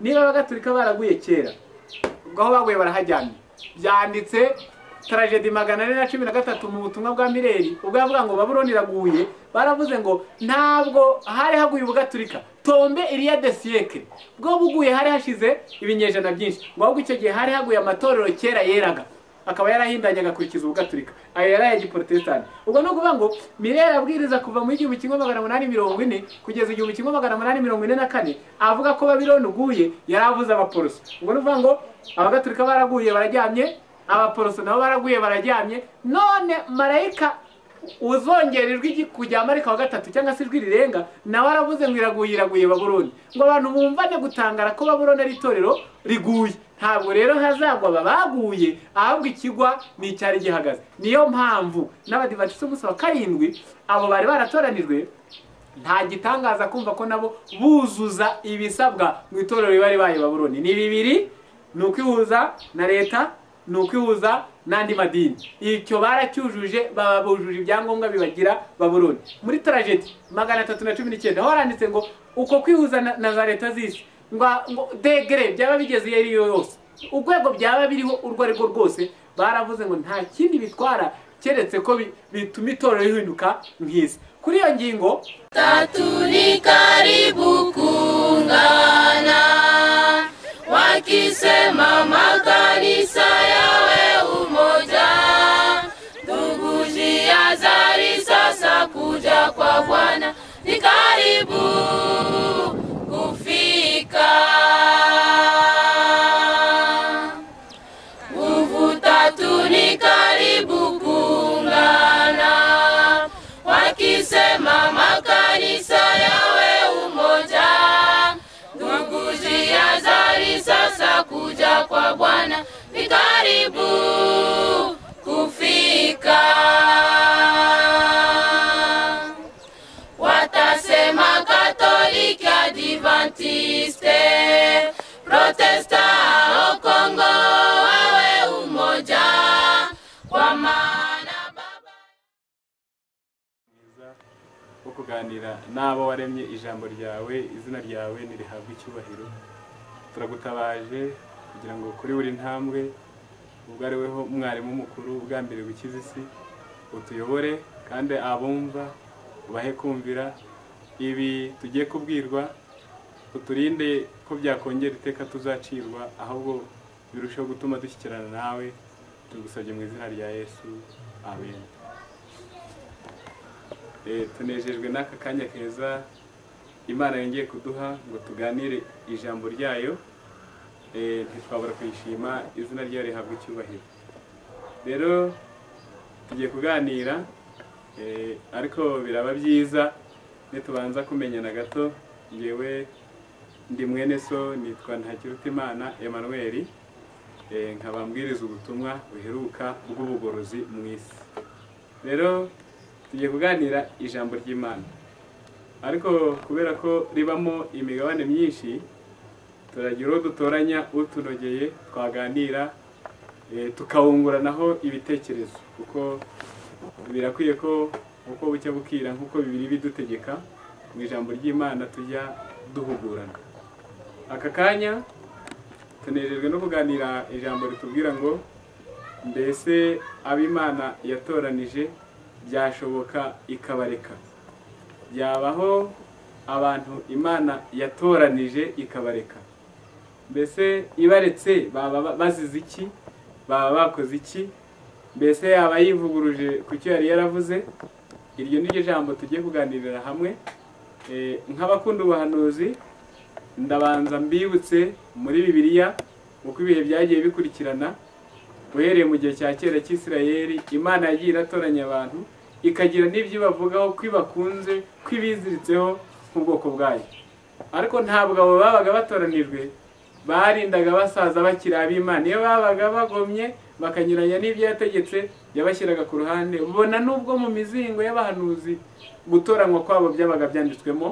niba abagatolika baraguye kera ubwo aho baguye barahajyanye byanditse tragedy 413 mu butumwa bwa Mireri ubwo yavuga ngo Babuloni iraguye baravuze ngo ntabwo hari haguye ubugatolika tombe iriya de siècle bwo buguye hari hashize ibinyejana byinshi ngo ahubwo icyo gihe hari haguye amatorero kera yeraga akaba yarahindanye agakurikiza ubugatolika ayo yaraye giprotestant ubwo no kuvuga ngo Mireri abwiriza kuva mu 1840 kugeza 1844 avuga ko Babuloni uguye yaravuze abaporoso ubwo no kuvuga ngo abagatolika baraguye barajyamye abaporoso nabo baraguye barajyamye none marayika uzongererwa ijwi kujya marayika wa gatatu cyangwa se ijwi rirenga nawe aravuze ngo iraguye Babuloni ngo abantu bumvane gutangara ko Babuloni ari itorero riguye ntabwo rero hazagwa babaguye ahubwo ikigwa ni icyari gihagaze niyo mpamvu n'abadivantisite umunsi wa karindwi abo bari baratoranijwe nta gitangaza kumva ko nabo buzuza ibisabwa mu itorero bari baye Babuloni ni bibiri ni ukwihuza na leta ni ukwihuza n'andi madini icyo baracyujuje baba bujuje ibyangombwa bibagira Babuloni muri tragedy 319 aho haranditse ngo uko kwihuza na za leta z'isi ngo degre byaba bigeze yari yose urwego byaba biriho urwo ariko rwose baravuze ngo nta kindi bitwara keretse ko bituma itorero rihinduka nk'isi kuri iyo ngingo Tatuli karibu kungana wakisema makanisa yawe umoja ndugu jihadhari sasa kuja kwa Bwana ni karibu kufika nguvu tatu ni karibu kuungana wakisema makanisa yawe umoja ndugu jihadhari sasa kuja kwa Bwana ni karibu kufika watasema Katoliki Adventiste Protesta au Kongo wawe umoja kwa maana baba kuganira nabo waremye ijambo ryawe izina ryawe nirihabwe icyubahiro turagutabaje kugira ngo kuri buri ntambwe ubwo ari weho umwarimu mukuru ubwa mbere gukiza isi utuyobore kandi abumva ubahe kumvira ibi tugiye kubwirwa uturinde ko byakongera iteka tuzacirwa ahubwo birushaho gutuma dushyikirana nawe tugusabye mu izina rya Yesu amen. Tunejejwe n'aka kanya keza Imana yongeye kuduha ngo tuganire ijambo ryayo ntitwabura kwishima izina ryayo rihabwe icyubahiro. Rero tugiye kuganira ariko biraba byiza nitubanza kumenyana gato ngewe ndi mwene so nitwa Ntakirutimana Emmanuel nkabambwiriza ubutumwa buheruka bw'ubugorozi mu isi. Rero tugiye kuganira ijambo ry'Imana ariko kubera ko ribamo imigabane myinshi turagira dutoranya utunogeye twaganira tukawunguranaho ibitekerezo kuko birakwiye ko uko bucya bukira nkuko bibiri bidutegeka mu ijambo ry'Imana tujya duhugurana. Aka kanya tunejejwe no kuganira ijambo ritubwira ngo mbese ab'Imana yatoranije byashoboka ikabareka, byabaho abantu Imana yatoranije ikabareka, mbese ibaretse baba bazize iki, baba bakoze iki, mbese yaba yivuguruje ku cyo yari yaravuze. Iryo niryo jambo tugiye kuganirira hamwe. Nk'abakunda ubuhanuzi ndabanza mbibutse muri Bibiliya uko ibihe byagiye bikurikirana uhereye mu gihe cya kera cy'Isirayeli. Imana yagiye iratoranya abantu ikagira n'ibyo bavugaho kwibakunze kwibiziritseho nk'ubwoko bwayo, ariko ntabwo abo babaga batoranijwe barindaga basaza bakiri ab'Imana. Iyo babaga bagomye bakanyuranya n'ibyo yategetse yabashyiraga ku ruhande. Ubona nubwo mu mizingo y'abahanuzi gutoranywa kwabo byabaga byanditswemo,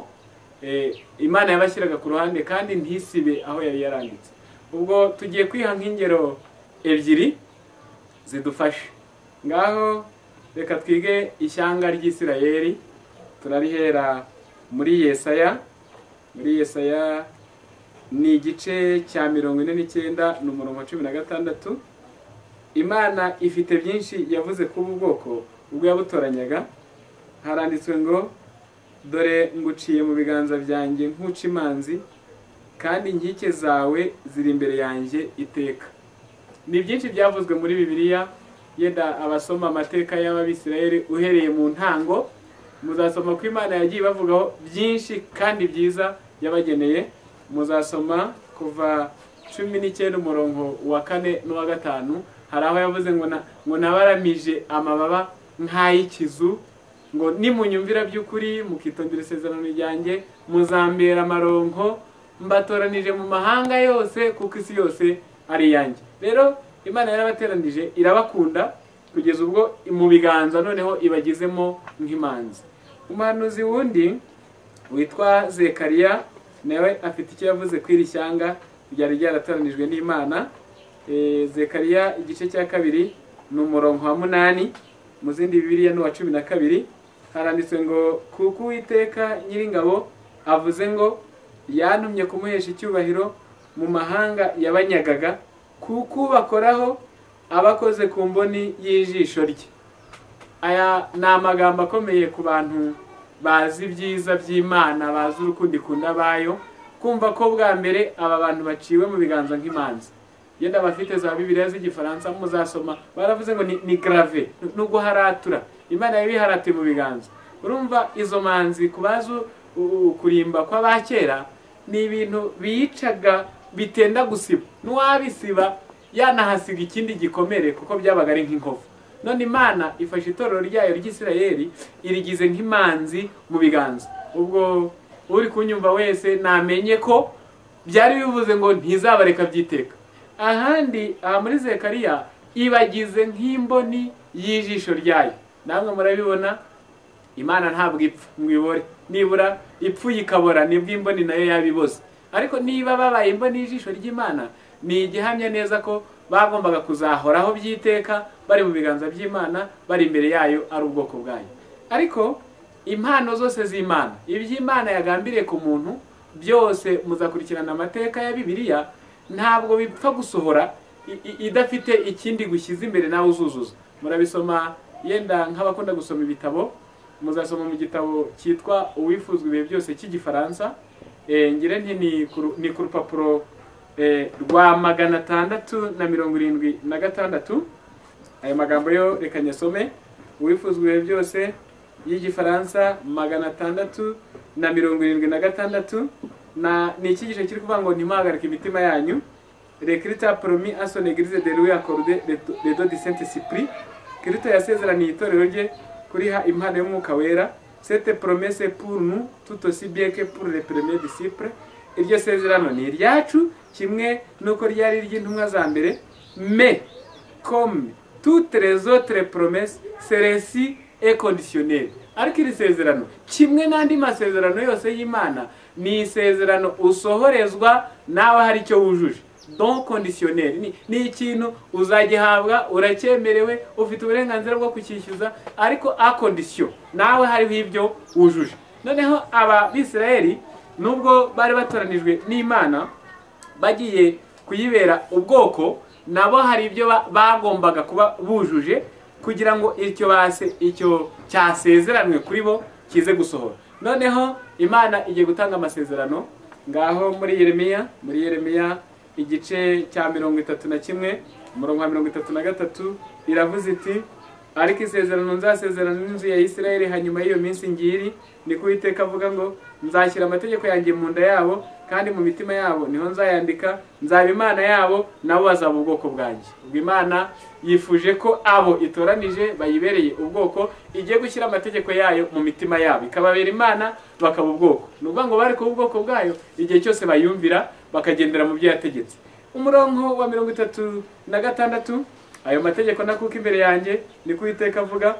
Imana yabashyiraga ku ruhande kandi ntisibe aho yari yaranditse. Ubwo tugiye kwiha nk'ingero ebyiri zidufashe. Ngaho reka twige ishyanga ry'Isirayeli. Turarihera muri Yesaya ni igice cya 49 n'umurongo 16. Imana ifite byinshi yavuze kubu bwoko ubwo yabutoranyaga. Haranditswe ngo dore nguciye mu biganza byanjye nk'uca imanzi, kandi inkike zawe ziri imbere yanjye iteka. Ni byinshi byavuzwe muri Bibiliya. Yenda abasoma amateka y'Abisirayeli uhereye mu ntango, muzasoma ko Imana yagiye bavugaho byinshi kandi byiza yabageneye. Muzasoma kuva 19 umurongo wa 4 n'uwa 5, hari aho yavuze ngo nabaramije amababa nk'ay'ikizu, ngo nimunyumvira by'ukuri mukitondera isezerano ryanjye muzambera amaronko, mbatoranije mu mahanga yose kuko isi yose ari yanjye. Rero Imana yarabateranije irabakunda kugeza ubwo mu biganza noneho ibagizemo nk'imanzi. Umuhanuzi wundi witwa Zekariya nawe afite icyo yavuze kw'iri shyanga ryari ryaratoranijwe n'Imana. Zekariya igice cya 2 n'umurongo wa 8, mu zindi Bibiliya n'uwa 12 haranditswe ngo kuko Uwiteka Nyiringabo avuze ngo yantumye kumuhesha icyubahiro mu mahanga yabanyagaga, kuko bakoraho abakoze ku mboni y'ijisho rye. Aya ni amagambo akomeye ku bantu bazi ibyiza by'Imana, bazi urukundo ikunda bayo, kumva ko bwa mbere aba bantu baciwe mu biganza nk'imanzi. Yenda bafite za Bibiliya z'igifaransa muzasoma baravuze ngo ni grave, nubwo haratura. Imana yabiharate mu biganza. Urumva izo manzi kubazo kurimba kw'abakera ni ibintu bicaga bitenda gusiba. Nuwabisiba yanahasiga ikindi gikomere kuko byabaga ari nk'inkovu. None Imana ifashe itorero ryayo ry'Isirayeli irigize nk'imanzi mu biganza. Ubwo uri kunyumva wese namenye ko byari bivuze ngo ntizabareka byiteka. Ahandi muri Zekariya ibagize nk'imboni y'ijisho ryayo. Namwe murabibona Imana ntabwo ipfa mwibore, nibura ipfuye ikabora nibwo imboni nayo yabiboze. Ariko niba babaye imboni y'ijisho ry'Imana ni igihamya neza ko bagombaga kuzahoraho byiteka bari mu biganza by'Imana, bari imbere yayo ari ubwoko bwayo. Ariko impano zose z'Imana, iby'Imana yagambiriye ku muntu byose muzakurikirana amateka ya Bibiliya, ntabwo bipfa gusohora idafite ikindi gushyize imbere nawe uzuzuza. Murabisoma yenda nk'abakunda gusoma ibitabo, muzasoma mu gitabo cyitwa Uwifuzwa ibihe byose cy'igifaransa. Ngire nti ni ku rupapuro rwa 676. Ayo magambo yo reka nyasome. Uwifuzwa ibihe byose y'igifaransa 676, na ni ikigisho kiri kuvuga ngo ntimuhagarike imitima yanyu. L'Écriture a promis à son église de lui accorder les dons du Saint-Esprit. Kristo yasezeraniye itorero rye kuriha impano y'Umwuka Wera. Cette promesse est pour nous tout aussi bien que pour les premiers disciples. Iryo sezerano ni iryacu kimwe nuko ryari ry'intumwa za mbere. Mais comme toutes les autres promesses, celle-ci est conditionnelle. Ariko iri sezerano kimwe n'andi masezerano yose y'Imana ni isezerano usohorezwa nawe hari icyo wujuje. Donc conditionnel ni ikintu uzagihabwa, uracyemerewe, ufite uburenganzira bwo kukishyuza, ariko a condition nawe hariho ibyo wujuje. Noneho aba Bisirayeli nubwo bari batoranijwe n'Imana bagiye kuyibera ubwoko, nabo hari ibyo bagombaga kuba bujuje kugira ngo icyo cyasezeranwe kuri bo kize gusohora. Noneho Imana igiye gutanga amasezerano ngaho muri Yeremiya igice cya 31 umurongo wa 33 iravuze iti ariko isezerano nzasezerana n'inzu ya Isirayeli hanyuma y'iyo minsi ngiri, ni ko Uwiteka avuga ngo nzashyira amategeko yanjye mu nda yabo kandi mu mitima yabo niho nzayandika, nzaba Imana yabo nabo bazaba ubwoko bwanjye. Ubwo Imana yifuje ko abo itoranije bayibereye ubwoko igiye gushyira amategeko yayo mu mitima yabo, ikababera Imana bakaba ubwoko. Nuvuga ngo bari kuba ubwoko bwayo igihe cyose bayumvira bakagendera mu byo yategetse. Umurongo wa 36, ayo mategeko nakuka imbere yanjye, ni ko Uwiteka avuga,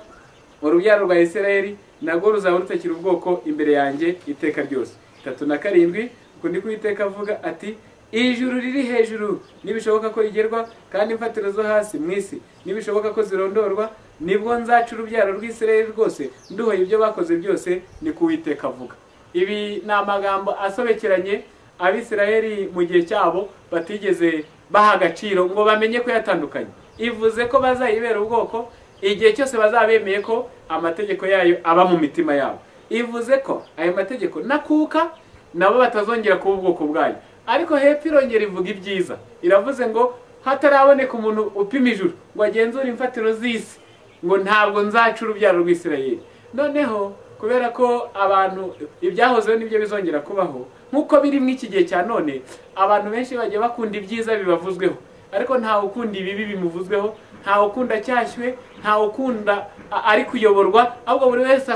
urubyaro rwa Isirayeli nagwo ruzaba rutakira ubwoko imbere yanjye iteka ryose. 37, uko ni ko Uwiteka avuga ati ijuru riri hejuru nibishoboka ko rigerwa, kandi imfatiro zo hasi mu isi nibishoboka ko zirondorwa, nibwo nzaca urubyaro rw'Isirayeli rwose nduhoye ibyo bakoze byose, ni ko Uwiteka avuga. Ibi ni amagambo asobekeranye abisiraheli mu gihe cyabo batigeze baha agaciro ngo bamenye ko yatandukanye. Ivuze ko bazayibera ubwoko igihe cyose bazaba bemeye ko amategeko yayo aba mu mitima yabo. Ivuze ko ayo mategeko nakuka nabo batazongera kuba ubwoko bwayo. Ariko hepfo irongera ivuga ibyiza, iravuze ngo hataraboneka umuntu upima ijuru ngo agenzure imfatiro z'isi, ngo ntabwo nzaca urubyaro rw'Isirayeli. Noneho kubera ko abantu ibyahozeho nibyo bizongera kubaho nk'uko biri mu iki gihe cya none, abantu benshi bagiye bakunda ibyiza bibavuzweho, ariko ntawe ukunda ibibi bimuvuzweho, ntawe ukunda cyashywe, ntawe ukunda ari kuyoborwa, ahubwo buri wese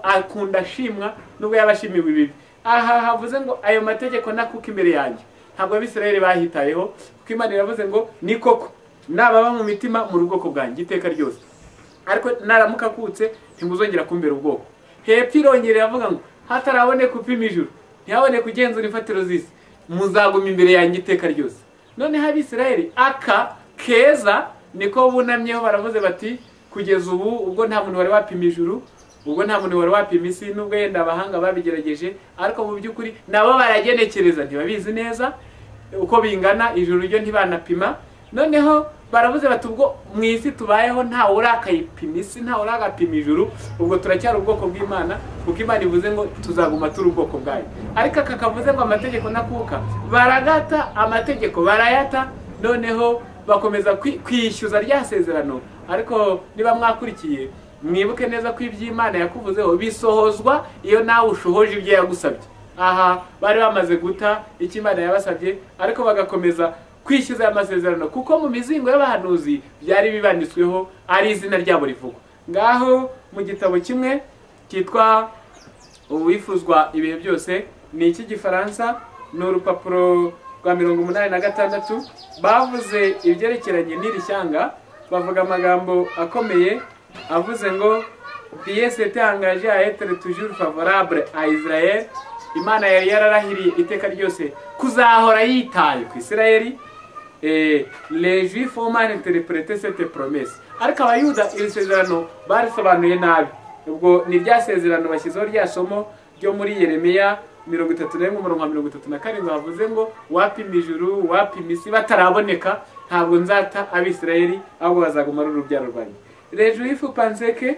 akunda ashimwa nubwo yaba ashimiwe ibibi. Aha havuze ngo ayo mategeko nakuka imbere yanjye, ntabwo abisirayeli bahitayeho, kuko Imana iravuze ngo ni koko nababa mu mitima mu bwoko bwanjye iteka ryose, ariko naramuka akutse ntimuzongera kumbera ubwoko. Hepfo irongera iravuga ngo hataraboneka upima ijuru, ntihaboneka ugenzura imfatiro z'isi, muzaguma imbere yanjye iteka ryose. Noneho abisirayeli aka keza niko bunamyeho, baravuze bati kugeza ubu ubwo nta muntu wari wapima ijuru, ubwo nta muntu wari wapima isi, nubwo yenda abahanga babigerageje, ariko mu by'ukuri nabo baragenekereza, ntibabizi neza uko bingana, ijuru ryo ntibanapima. Noneho baravuze bati ubwo mu isi tubayeho ntawe urakayipima isi, ntawe uragapima ijuru, ubwo turacyari ubwoko bw'Imana, kuko Imana ivuze ngo tuzaguma turi ubwoko bwayo. Ariko aka kavuze ngo amategeko nakuka, baragata amategeko barayata, noneho bakomeza kwishyuza rya sezerano. Ariko niba mwakurikiye mwibuke neza ko iby'Imana yakuvuzeho bisohozwa iyo nawe ushohoje ibyo yagusabye. Aha bari bamaze guta icyo Imana yabasabye, ariko bagakomeza kwishyuza aya masezerano, kuko mu mizingo y'abahanuzi byari bibanditsweho ari izina ryabo rivugwa. Ngaho mu gitabo kimwe cyitwa Uwifuzwa ibihe byose, ni iki Gifaransa, ni urupapuro rwa 86, bavuze ibyerekeranye n'iri shyanga, bavuga amagambo akomeye avuze ngo Dieu s'était engagé à être toujours favorable à Israël. Imana yari yararahiriye iteka ryose kuzahora yitaye ku Isirayeli. Les Juifs ont mal interprété cette promesse, ariko abayuda iri sezerano barisobanuye nabi. Ubwo ni rya sezerano bashyizeho rya somo ryo muri Yeremiya 31:37 havuze ngo wapima ijuru wapima isi bataraboneka ntabwo nzata abisirayeli, ahubwo bazaguma ari urubyaro rwanjye. Les Juifs pensaient que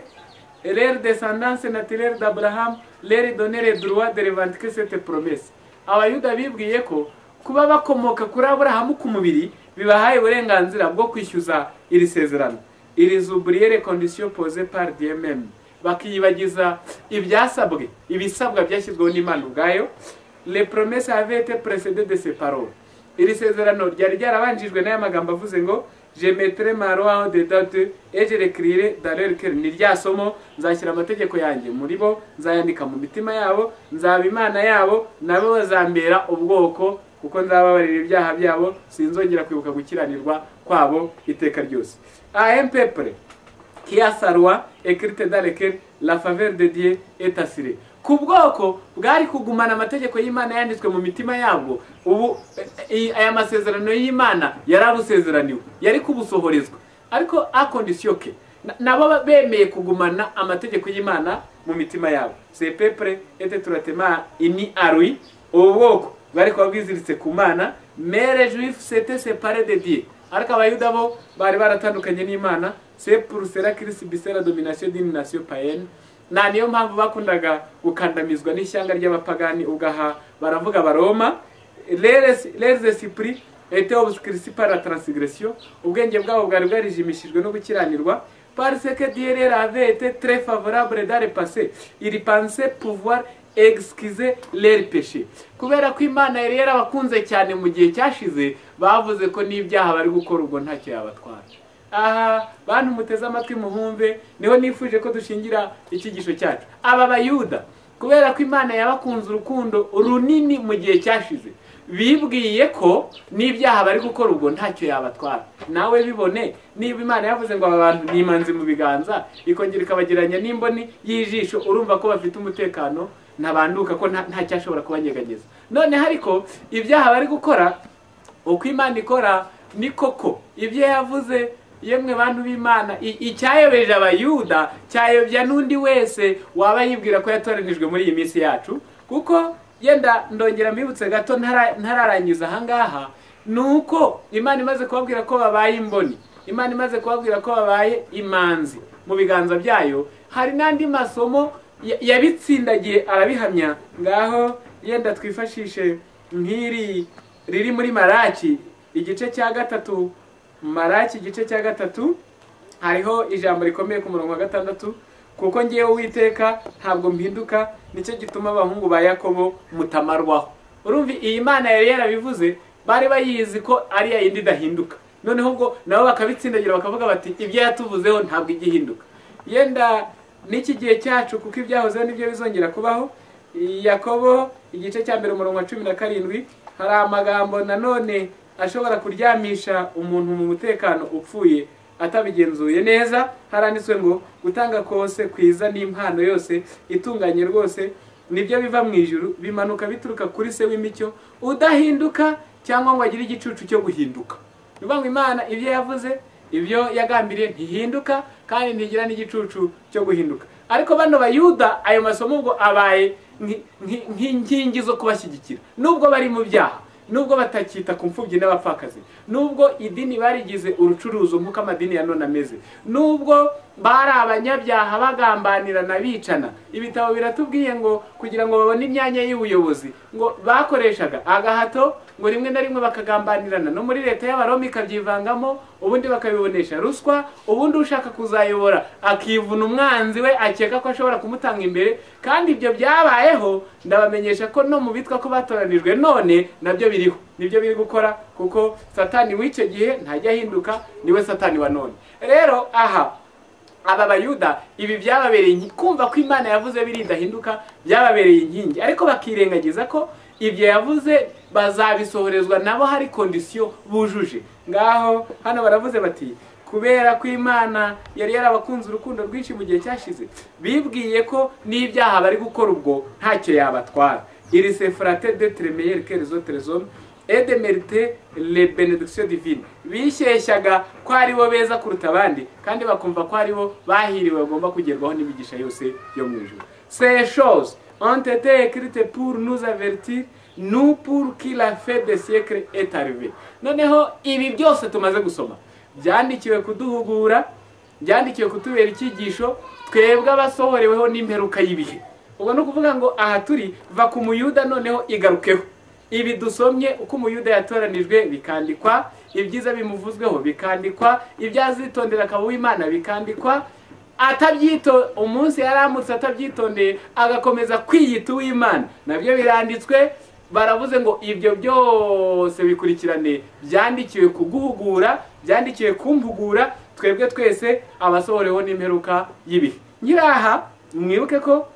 leur descendance naturelle d'Abraham leur donnait le droit de revendiquer cette promesse. Abayuda bibwiye ko kuba bakomoka kuri Abrahamu ku mubiri bibahaye uburenganzira bwo kwishyuza iri sezerano. Ils oubliaient les conditions posées par Dieu même, bakiyibagiza ibyasabwe, ibisabwa byashyizweho n'Imana ubwayo. Les promesses avaient été précédées de ces paroles. Iri sezerano ryari ryarabanjijwe n'aya magambo avuze ngo je mettrai ma loi au-dedans d'eux et je l'écrirai dans leur cœur. Ni rya somo, nzashyira amategeko yanjye muri bo, nzayandika mu mitima yabo, nzaba Imana yabo, nabo bazambera ubwoko, kuko nzababarira ibyaha byabo, sinzongera kwibuka gukiranirwa kwabo iteka ryose. À un peuple qui a sa loi écrite dans lequel la faveur de Dieu est assurée. Ku bwoko bwari kugumana amategeko y'Imana yanditswe mu mitima yabo, ubu aya masezerano y'Imana yarabusezeraniwe, yari kubusohorezwa, ariko a condition que nabo bemeye kugumana amategeko y'Imana mu mitima yabo. Ce peuple était totalement uni à lui, ubwoko bari kwabwiziritse ku Mana, mais les Juifs s'étaient séparés de Dieu. Ariko abayuda bo bari baratandukanye n'Imana. C'est pour cela qu'ils subissaient la domination d'une nation païenne. Na niyo mpamvu bakundaga gukandamizwa n'ishyanga ry'abapagani, ugaha baravuga Baroma. Les esprits étaient obscurcis par la transgression, ubwenge bwabo bwari bwarijimishijwe no gukiranirwa. Parce que Dieu leur avait été très favorable dans le passé, il pensait pouvoir excuser leurs péchés. Kubera ko Imana yari yarabakunze cyane mu gihe cyashize, bavuze ko n'ibyaha bari gukora ubwo ntacyo yabatwara. Aha bantu muteze amatwi muhumve, niho nifuje ko dushingira ikigisho cyacu. Aba bayuda kubera ko Imana yabakunze urukundo runini mu gihe cyashize, bibwiye ko n'ibyaha bari gukora ubwo ntacyo yabatwara. Nawe bibone, niba Imana yavuze ngo aba bantu nimanzi mu biganza, ikongera ikabagiranya n'imboni y'ijisho, urumva ko bafite umutekano, ntabanduka ko nta cyashobora kubanyeganyeza. None hariko ibyaha bari gukora, uko Imana ikora ni koko ibyo yavuze. Yemwe bantu b'Imana, icyayobeje abayuda cyayobya n'undi wese waba yibwira ko yatoranijwe muri iyi minsi yacu, kuko yenda ndongera mbibutse gato ntararangiza ahangaha, nuko Imana imaze kubabwira ko babaye imboni, Imana imaze kubabwira ko babaye imanzi mu biganza byayo, hari n'andi masomo yabitsindagiye arabihamya. Ngaho yenda twifashishe nk'iri riri muri Malaki igice cya gatatu, Malaki igice cya gatatu, hariho ijambo rikomeye ku murongo wa 6, kuko ngiyeho Uwiteka ntabwo mpinduka, nicyo gituma abahungu ba Yakobo mutamarwaho. Urumva iyi Mana yari yarabivuze, bari bayizi ko ari ya yindi idahinduka, noneho ubwo nabo bakabitsindagira bakavuga bati ibyo yatuvuzeho ntabwo igihinduka. Yenda n'iki gihe cyacu kuko ibyahozeho nibyo bizongera kubaho. Yakobo igice cya 1 umurongo wa 17, hari amagambo nanone ashobora kuryamisha umuntu mu mutekano upfuye atabigenzuye neza. Haranditswe ngo gutanga kose kwiza n'impano yose itunganye rwose nibyo biva mu ijuru, bimanuka bituruka kuri se w'imicyo udahinduka cyangwa ngo agire igicucu cyo guhinduka. Niba ngo Imana ibyo yavuze, ibyo yagambiriye ntihinduka kandi ntigira n'igicucu cyo guhinduka. Ariko bano Bayuda ayo masomo ubwo abaye nk'inkingi zo kubashyigikira, nubwo bari mu byaha, nubwo batakita ku mfubyi n'abapfakazi, nubwo idini barigize urucuruzo nk'uko amadini ya none ameze, nubwo bari abanyabyaha bagambanirana bicana. Ibitabo biratubwiye ngo kugira ngo babone imyanya y'ubuyobozi ngo bakoreshaga agahato, ngo rimwe na rimwe bakagambanirana no muri leta y'Abaroma ikabyivangamo, ubundi bakabibonesha ruswa, ubundi ushaka kuzayobora akivuna umwanzi we akeka ko ashobora kumutanga imbere. Kandi ibyo byabayeho, ndabamenyesha ko no mu bitwa ko batoranijwe none nabyo biriho, nibyo biri gukora, kuko Satani w'icyo gihe ntajya ahinduka, niwe Satani wa none. Rero aha aba Bayuda ibi byababereye kumva ko Imana yavuze birindahinduka, byababereye inkingi, ariko bakirengagiza ko ibyo yavuze bazabisohorezwa nabo hari kondisiyo bujuje. Ngaho hano baravuze bati kubera ko Imana yari yarabakunze urukundo rwinshi mu gihe cyashize, bibwiye ko n'ibyaha bari gukora ubwo ntacyo yabatwara. Il se fratait d'être meilleur que les autres hommes et de mériter les bénédictions divines. Bishyeshyaga ko ari bo beza kuruta abandi, kandi bakumva ko ari bo bahiriwe bagomba kugerwaho n'imigisha yose yo mu ijuru. Ces choses ont été écrites pour nous avertir, nous pour qui la fin des siècles est arrivée. Noneho ibi byose tumaze gusoma byandikiwe kuduhugura, byandikiwe kutubera icyigisho, twebwe abasohoreweho n'imperuka y'ibihe. Ubwo no kuvuga ngo aha turi va ku Muyuda noneho igarukeho. Ibi dusomye uko Umuyuda yatoranijwe bikandikwa, ibyiza bimuvuzweho bikandikwa, ibyazitondera akaba w'Imana bikandikwa, umunsi yaramutse atabyitondeye agakomeza kwiyita uw'Imana nabyo biranditswe. Baravuze ngo ibyo byose bikurikirane, byandikiwe kuguhugura, byandikiwe kumpugura twebwe twese abasohoreho n'imperuka y'ibihe. Nyiraha mwibuke ko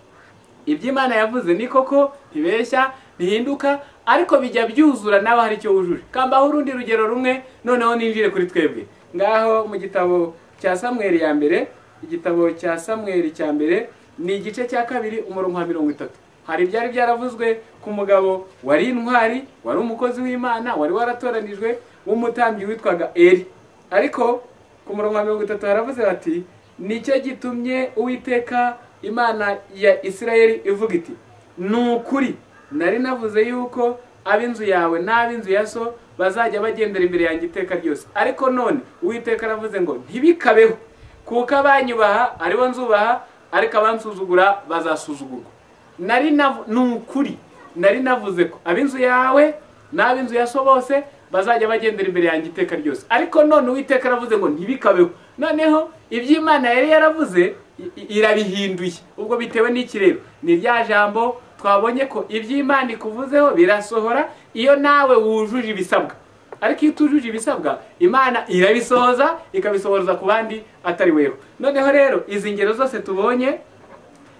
iby'Imana yavuze ni koko, ntibeshya, ntihinduka, ariko bijya byuzura nawe hari icyo wujuje. Kambaho urundi rugero rumwe noneho ninjire kuri twebwe. Ngaho mu gitabo cya Samweli ya mbere, igitabo cya Samweli cya mbere ni igice cya 2 umurongo wa 30. Hari byari byaravuzwe ku mugabo wari intwari, wari umukozi w'Imana, wari waratoranijwe w'umutambyi witwaga Eli. Ariko ku murongo wa 30 haravuze bati nicyo gitumye Uwiteka Imana ya Isirayeli ivuga iti, nukuri nari navuze yuko ab'inzu yawe n'ab'inzu ya so bazajya bagendera imbere yanjye iteka ryose. Ariko none Uwiteka aravuze ngo ntibikabeho, kuko abanyubaha aribo nzubaha, ariko abansuzugura bazasuzugurwa. Nukuri nari navuze ko ab'inzu yawe n'ab'inzu ya so bose bazajya bagendera imbere yanjye iteka ryose. Ariko none Uwiteka aravuze ngo ntibikabeho. Noneho iby'Imana yari yaravuze irabihinduye. Ubwo bitewe n'iki rero? Ni rya jambo twabonye ko iby'Imana ikuvuzeho birasohora iyo nawe wujuje ibisabwa. Ariko iyo utujuje ibisabwa, Imana irabisohoza, ikabisohoza ku bandi atari weho. Noneho rero izi ngero zose tubonye,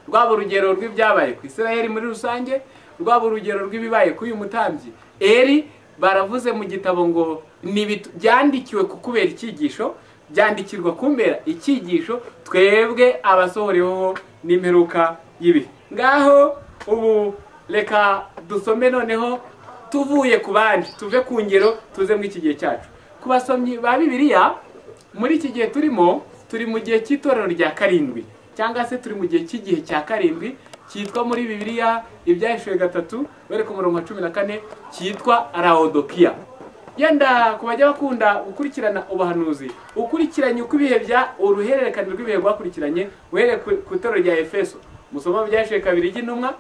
rwaba urugero rw'ibyabaye ku Isirayeli muri rusange, rwaba urugero rw'ibibaye ku uyu mutambyi Eli, baravuze mu gitabo ngo byandikiwe kukubera icyigisho, byandikirwa kumbera icyigisho twebwe abasohoreho n'imperuka y'ibihe. Ngaho ubu reka dusome noneho tuvuye ku bandi, tuve ku ngero tuze mu iki gihe cyacu. Ku basomyi ba Bibiliya muri iki gihe turimo, turi mu gihe cy'itorero rya 7, cyangwa se turi mu gihe cy'igihe cya 7 cyitwa muri Bibiliya Ibyahishuwe 3 bere ku murongo wa 14 cyitwa Laodikiya. Yenda kubajya bakunda gukurikirana ubuhanuzi, ukurikiranye uko ibihe bya uruhererekane rw'ibihe rwakurikiranye, uhereye ku itorero rya Efeso, musoma Ibyahishuwe 2 ry'intumwa,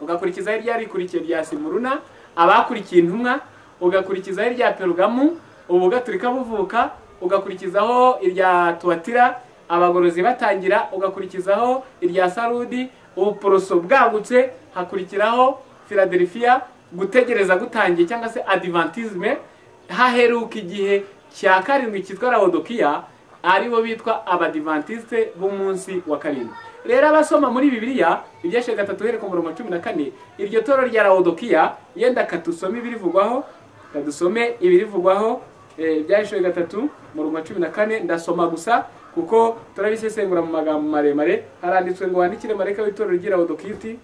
ugakurikizaho iryarikurikiye rya Simuruna, abakurikiye intumwa, ugakurikizaho irya Perugamu, ubu gaturika buvuka, ugakurikizaho irya Tuatira, abagorozi batangira, ugakurikizaho irya Sarudi, ubuporoso bwagutse, hakurikiraho Philadelphia, gutegereza gutangiye cyangwa se Adventisme, haheruka igihe cya karindwi cyitwa Laodikiya, aribo bitwa Abadventiste b'umunsi wa karindwi. Rero abasoma muri Bibiliya Ibyahishuwe 3 uhereye ku murongo wa 14, iryo toro rya Laodikiya, yenda katusome ibirivugwaho, kadusome ibirivugwaho. Ibyahishuwe 3 murongo wa 14, ndasoma gusa kuko turabisesengura mu magambo maremare. Haranditswe ngo wandikire marayika w'itorero ry'i Laodikiya uti,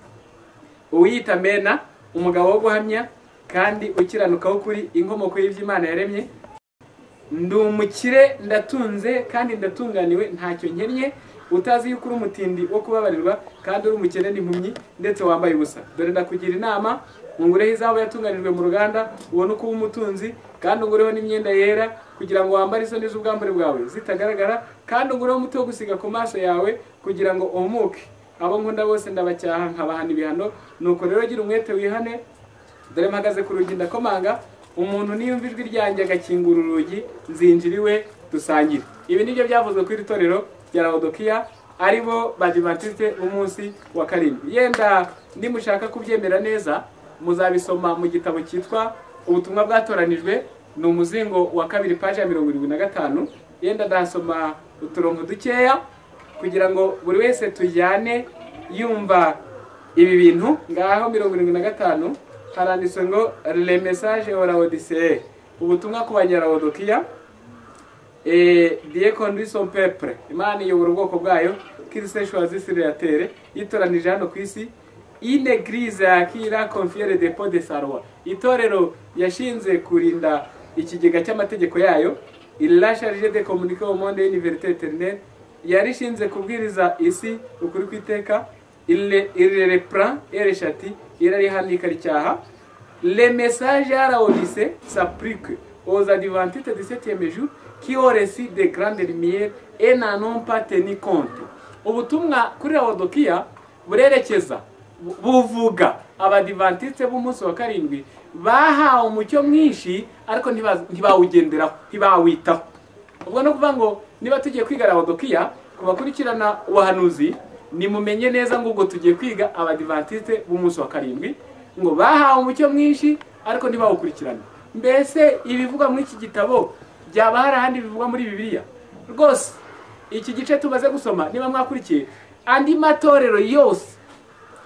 uwiyita Mena, umugabo wo guhamya kandi ukiranukaho kuri inkomoko y'ivy'Imana yaremye, ndi umukire, ndatunze kandi ndatunganiwe, ntacyo nkennye, utazi yuko uri umutindi wo kubabarirwa kandi uri umukene n'impumyi ndetse wambaye ubusa. Dore ndakugira inama, ungureho izahabu yatunganijwe mu ruganda, ubone uko uba umutunzi, kandi ungureho n'imyenda yera kugira ngo wambare isoni z'ubwambure bwawe zitagaragara, kandi ungureho umuti wo gusiga ku maso yawe kugira ngo uhumuke. Abo nkunda bose ndabacyaha nkabahana ibihano, nuko rero gira umwete wihane. Dore mpagaze ku rugi ndakomanga, umuntu niyumva ijwi ryanjye agakingura urugi, nzinjira iwe dusangire. Ibi nibyo byavuzwe kuri itorero rya Laodikiya, aribo Badiventiste b'umunsi wa karindwi. Yenda nimushaka kubyemera neza, muzabisoma mu gitabo cyitwa Ubutumwa Bwatoranijwe, ni umuzingo wa 2 page ya 75. Yenda ndasoma uturongo dukeya kugira ngo buri wese tujyane yumva ibi bintu. Ngaho 75 haranditswe ngo le message au Laodicée, ubutumwa ku banyalaodikiya. Dieu conduit son peuple, Imana iyobora ubwoko bwayo, qu'il s'est choisi sur la terre, itoranije hano ku isi, une église qui a confié le dépôt de sa loi, itorero yashinze kurinda ikigega cy'amategeko yayo, il l'a chargé de communiquer au monde une vérité éternelle, yarishinze kubwiriza isi ukuri kwiteka, il le reprend et le châtie, irarihanika icyaha. Le message à Laodicée s'applique aux adventistes du 7e jour qui ont reçu de grandes lumières et n'en ont pas tenu compte. Ubutumwa kuri Laodikiya burerekeza buvuga abadiventiste b'umunsi wa karindwi bahawe umucyo mwinshi ariko ntibawugenderaho, ntibawitaho. Ubwo no kuvuga ngo niba tugiye kwiga Laodikiya, kubakurikirana ubuhanuzi, nimumenye neza ngo ubwo tugiye kwiga abadiventiste b'umunsi wa karindwi, ngo bahawe umucyo mwinshi ariko ntibawukurikirana. Mbese ibivuga muri iki gitabo byaba hari ahandi bivugwa muri Bibiliya? Rwose iki gice tumaze gusoma, niba mwakurikiye, andi matorero yose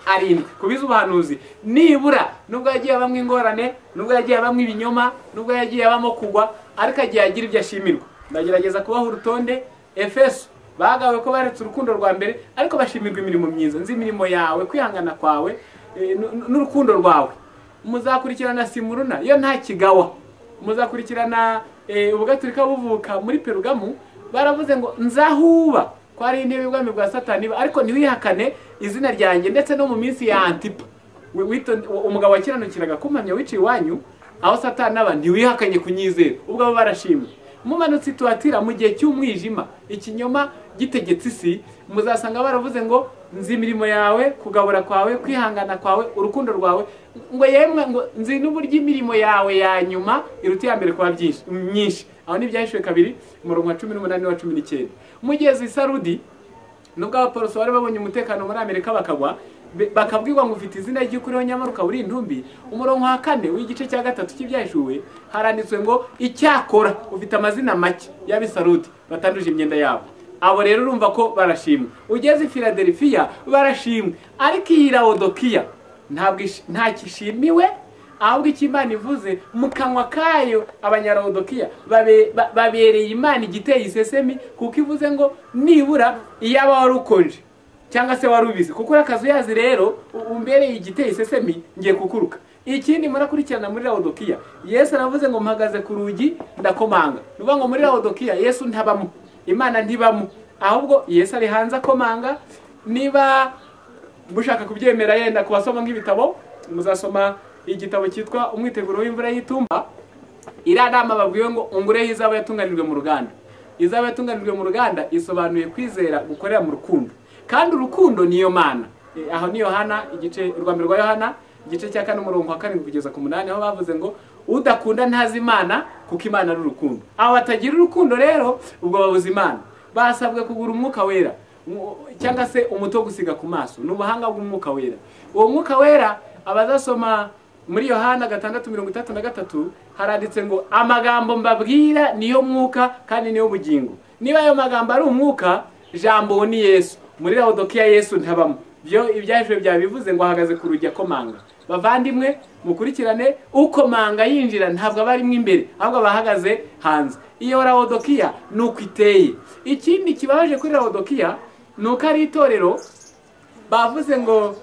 arindwi kubiza ubuhanuzi, nibura nubwo yagiye abamwe ingorane, nubwo yagiye abamwe ibinyoma, nubwo yagiye abamo kugwa, ariko agiye agira ibyo ashimirwa. Ndagerageza kubaha urutonde. Efeso bagawe ko baretse urukundo rwa mbere, ariko bashimirwa imirimo myiza, nzi imirimo yawe, kwihangana kwawe n'urukundo rwawe. Muzakurikirana Simuruna, yo nta kigawa. Muzakurikirana ubugaturika buvuka muri Perugamu, baravuze ngo nzahuba ko ari intebe y'ubwami bwa Satani, ariko ntiwihakane izina ryanjye. Ndetse no mu minsi ya Antipa, umugabo wakiranukiraga kumpamya wiciye iwanyu, aho Satani aba, ntiwihakanye kunyizera, ubwo abo barashimwe. Mumanutse Tuatira mu gihe cy'umwijima, ikinyoma gitegetse isi, muzasanga baravuze ngo nzi imirimo yawe, kugabura kwawe, kwihangana kwawe, urukundo rwawe, ngo yemwe ngo nzi n'uburyo imirimo yawe ya nyuma iruta iya mbere kuba myinshi. Aho ni Ibyahishuwe 2 umurongo wa 18 wa 19. Mugeze i Sarudi, nubwo abaporoso bari babonye umutekano muri Amerika bakagwa, bakabwirwa ngo ufite izina ry'ukuriho nyamara ukaba uri intumbi. Umurongo wa 4 w'igice cya 3 cy'Ibyahishuwe haranditswe ngo icyakora ufite amazina make y'Abisarudi batanduje imyenda yabo. Abo rero urumva ko barashimwe. Ugeze i Philadelphia barashimwe, ariko iyi Laodikiya nta kishimiwe, ahubwo Imana ivuze mu kanwa kayo abanyalaodikiya babereye Imana igiteye isesemi, kuko ivuze ngo nibura iyaba wari ukonje cyangwa se wari ubizi, kuko urakazu yazi rero umbereye igiteye isesemi ngiye kukuruka. Ikindi murakurikirana muri Laodikiya, Yesu aravuze ngo mpagaze ku rugi ndakomanga. Nuvuga ngo muri Laodikiya Yesu ntabamo, Imana ntibamo, ahubwo Yesu ari hanze akomanga. Niba mushaka kubyemera yenda kubasoma nk'ibitabo muzasoma igitabo cyitwa umwiteguro w'imvura y'itumba. Iriya nama babwiwe ngo ungureho izaba yatunganijwe mu ruganda. Izaba yatunganijwe mu ruganda isobanuye kwizera gukorera mu rukundo, kandi urukundo niyo mana. Aho ni Yohana igice urwambere rwa Yohana igice cya 4 umurongo wa 7 kugeza ku 8, aho bavuze ngo udakunda ntazi Imana kuko Imana ari urukundo. Abo batagira urukundo rero ubwo babuze Imana. Basabwe kugura umwuka wera cyangwa se umuto gusiga ku maso n'ubuhanga bw'umwuka wera. Uwo mwuka wera abazasoma muri Yohana 6:33 haranditse ngo amagambo mbabwira niyo mwuka kandi niyo bugingo. Niba ayo magambo ari umwuka, jambo ni Yesu. Muri Laodikiya Yesu ntabamo. Byo ibyahishwe byabivuze ngo ahagaze ku rujya komanga. Bavandimwe mukurikirane, ukomanga yinjira ntabwo aba arimo imbere, ahubwo bahagaze hanze. Iyo Laodikiya nuko iteye. Ikindi kibaje kuri Laodikiya nuko ari itorero bavuze ngo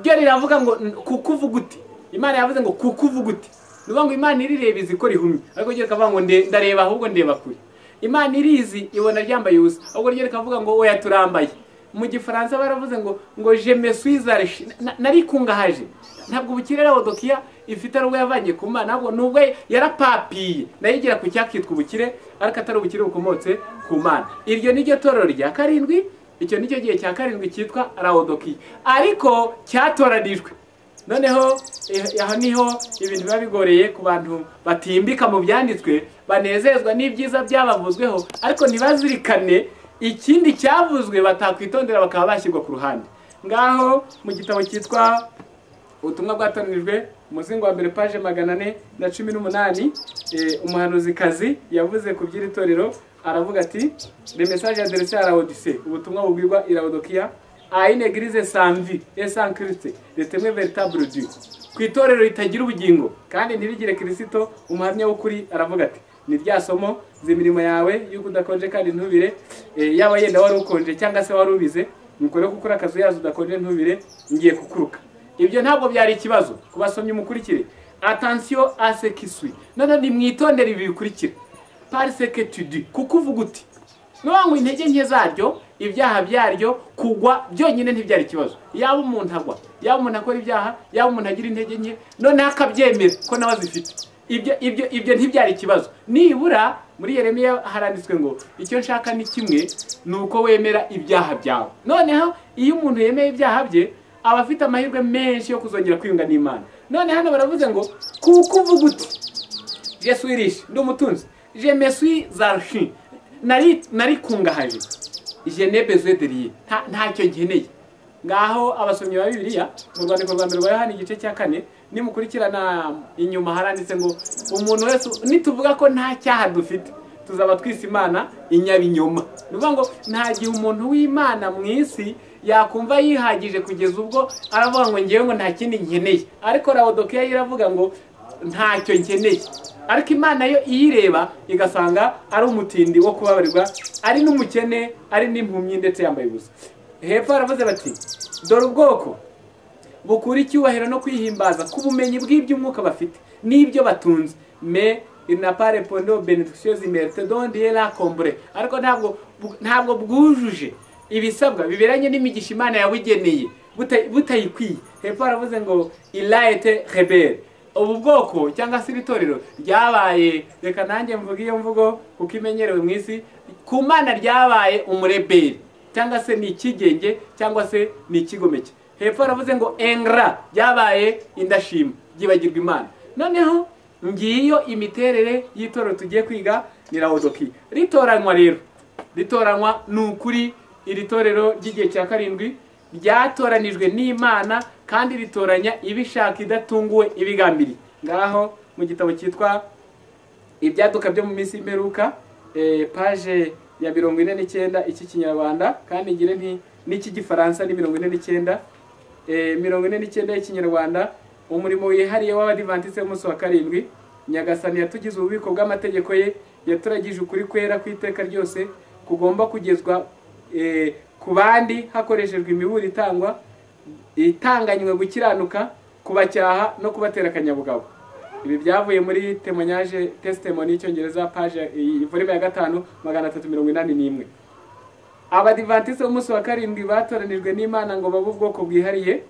ryo riravuga ngo kukuvuga uti. Imana yavuze ngo kukuvuga uti. Nuvuga ngo Imana irireba iziko rihumye, ariko ryo rikavuga ngo ndareba ahubwo ndeba kure. Imana irizi ibona ryambaye ubusa, ahubwo ryo rikavuga ngo oya turambaye. Mu Gifaransa baravuze ngo je me suis archi, narikungahaje. Ntabwo ubukire Laodikiya ifite ari ubwo yavanye ku Mana, ahubwo nubwo yarapapiye nayigira ku cyakitwa ubukire, ariko atari ubukire bukomotse ku Mana. Iryo niryo torero rya 7, icyo nicyo gihe cya 7 cyitwa Laodikiya, ariko cyatoranijwe. Noneho aho niho ibintu biba bigoreye ku bantu batimbika mu byanditswe, banezezwa n'ibyiza byabavuzweho, ariko ntibazirikane ikindi cyavuzwe batakwitondera bakaba bashyirwa ku ruhande. Ngaho mu gitabo cyitwa ubutumwa bwatanijwe umuzingo wa mbere page 418, umuhanuzikazi yavuze ku by'iri torero aravuga ati le message adressé à Laodicée, ubutumwa bubwirwa i Laodikiya, à une église sans vie et sans Christ, le témoin véritable Dieu. Ku itorero ritagira ubugingo kandi ntirigire Kristo, umuhamya w'ukuri aravuga ati ni rya somo z'imirimo yawe yuko udakonje kandi ntubire, yaba yenda wari ukonje cyangwa se wari ubize, mukore gukora akazi yazo udakonje ntubire, ngiye kukuruka. Ibyo ntabwo byari ikibazo kubasomye umukurikire. Attention à ce qui suit. None ni mwitondere ibi bikurikira. Parce que tu dis, kukuvuga uti. Nuwangu intege nke zaryo, ibyaha byaryo kugwa byonyine ntibyari ikibazo. Yaba umuntu agwa, yaba umuntu akora ibyaha, yaba umuntu agira intege nke, none akabyemera ko nawe azifite. Ibyo ntibyari ikibazo. Nibura muri Yeremiya haranditswe ngo icyo nshaka ni kimwe, nuko wemera ibyaha byawe. Noneho iyo umuntu yemeye ibyaha bye aba afite amahirwe menshi yo kuzongera kwiyunga n'Imana. None hano baravuze ngo kukuvuga uti je suis riche, ndi umutunzi, je me suis archi, nari kungahaje, je n'ai besoin de rien, ntacyo nkeneye. Ngaho abasomyi ba Bibiliya mu rwandiko rwa mbere rwa Yohana igice cya 4 nimukurikirana inyuma haranditse ngo umuntu wese nituvuga ko nta cyaha dufite tuzaba twise Imana inyabinyoma. Nuvuga ngo nta gihe umuntu w'Imana mu isi yakumva yihagije kugeza ubwo aravuga ngo ngewe ngo nta kindi nkeneye, ariko Laodikiya iravuga ngo ntacyo nkeneye. Ariko Imana yo iyireba igasanga ari umutindi wo kubabarirwa, ari n'umukene, ari n'impumyi ndetse yambaye ubusa. Hepfo baravuze bati dore ubwoko bukura icyubahiro no kwihimbaza ku bumenyi bw'iby'umwuka bafite n'ibyo batunze, mais il n'a pas répondu aux bénédictions immersées dont Dieu l'a comblé. Ariko ntabwo bwujuje ibisabwa biberanye n'imigisha Imana yabugeneye butayikwiye. Hepfo baravuze ngo il a été rebelle. Ubu bwoko cyangwa se itorero ryabaye, reka nanjye mvuga iyo mvugo kuko imenyerewe mu isi, ku Mana ryabaye umurebeli cyangwa se ni ikigenge cyangwa se ni ikigomeke. Hepfo baravuze ngo engra ryabaye indashima, ryibagirwa Imana. Noneho ngiyo imiterere y'itorero tugiye kwiga ni Laodikiya. Ritoranywa rero, ritoranywa n'ukuri. Iri torero ry'igihe cya 7 ryatoranijwe n'Imana kandi ritoranya ibishaka idatunguwe ibigambiriye. Ngaho mu gitabo cyitwa ibyaduka byo mu minsi y'imperuka page ya 49 iki Kinyarwanda, kandi ngire nti n'iki Gifaransa ni 49 y'Ikinyarwanda. Umurimo wihariye w'Abadiventiste b'umunsi wa 7, Nyagasani yatugize ububiko bw'amategeko ye, yaturagije ukuri kwera kw'iteka ryose kugomba kugezwa ku bandi hakoreshejwe imiburo itanganywe gukiranuka, kubacyaha no kubatera akanyabugabo. Ibi byavuye muri témoignage testimony y'Icyongereza page volume ya 5 381. abadivantisite b'umunsi wa karindwi batoranijwe n'Imana ngo babe ubwoko bwihariye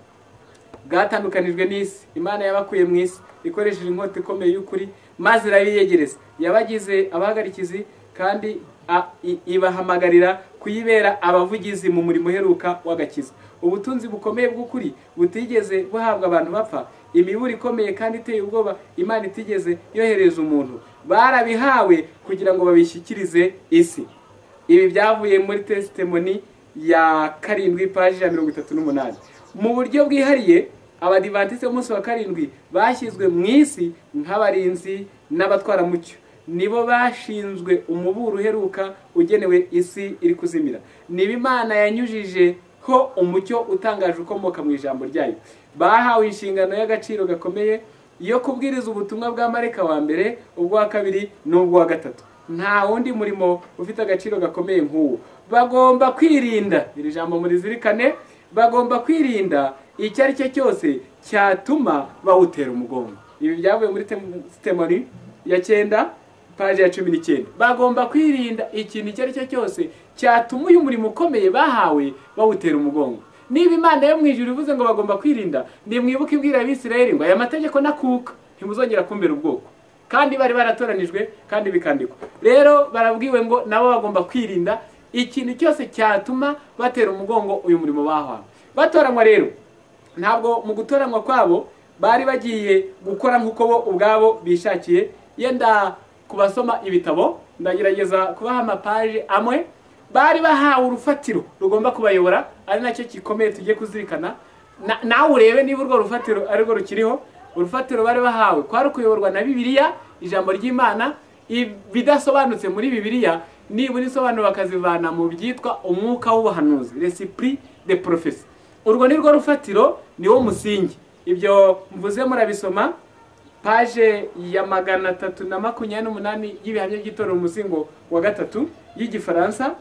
bwatandukanijwe n'isi. Imana yabakuye mu isi ikoresheje inkota ikomeye y'ukuri maze irabiyegereza, yabagize abahagarikizi kandi ibahamagarira kuyibera abavugizi mu murimo uheruka w'agakiza. Ubutunzi bukomeye bw'ukuri butigeze buhabwa abantu bapfa, imiburo ikomeye kandi iteye ubwoba Imana itigeze yohereza umuntu, barabihawe kugira ngo babishyikirize isi. Ibi byavuye muri testimony ya 7 paji ya 38. Mu buryo bwihariye abadivantisite b'umunsi wa karindwi bashyizwe mu isi nk'abarinzi n'abatwaramucyo. Nibo bashinzwe umuburo uheruka ugenewe isi iri kuzimira. Niba Imana yanyujijeho umucyo utangaje ukomoka mu ijambo ryayo. Bahawe inshingano y'agaciro gakomeye yo kubwiriza ubutumwa bwa marayika wa mbere, ubwa kabiri n'ubwa gatatu. Nta wundi murimo ufite agaciro gakomeye nk'uwo. Bagomba kwirinda, iri jambo murizirikane, bagomba kwirinda icyo ari cyo cyose cyatuma bawutera umugongo. Ibi byavuye muri testimony ya 9 paji ya 19. Bagomba kwirinda ikintu icyo ari cyo cyose cyatuma uyu murimo ukomeye bahawe bawutera umugongo. Niba Imana yo mu ijuru ivuze ngo bagomba kwirinda, nimwibuke ibwira Abisirayeli ngo aya mategeko nakuka ntimuzongera kumbera ubwoko, kandi bari baratoranijwe kandi bikandikwa. Rero barabwiwe ngo nabo bagomba kwirinda ikintu cyose cyatuma batera umugongo uyu murimo bahawe. Batoranywa rero, ntabwo mu gutoranywa kwabo bari bagiye gukora nk'uko bo ubwabo bishakiye. Yenda kubasoma ibitabo, ndagerageza kubaha amapaje amwe. Bari bahawe urufatiro rugomba kubayobora, ari nacyo gikomeye tugiye kuzirikana. Nawe urebe niba urwo rufatiro ari rwo rukiriho. Urufatiro bari bahawe kwari kuyoborwa na Bibiliya, ijambo ry'Imana. Ibidasobanutse muri Bibiliya nibura isobanuro bakazivana mu byitwa umwuka w'ubuhanuzi, l'esprit de prophétie. Urwo ni rwo rufatiro, niwo musingi. Ibyo mvuze murabisoma paje ya 328 y'ibihamya by'itorero umuzingo wa 3 y'Igifaransa.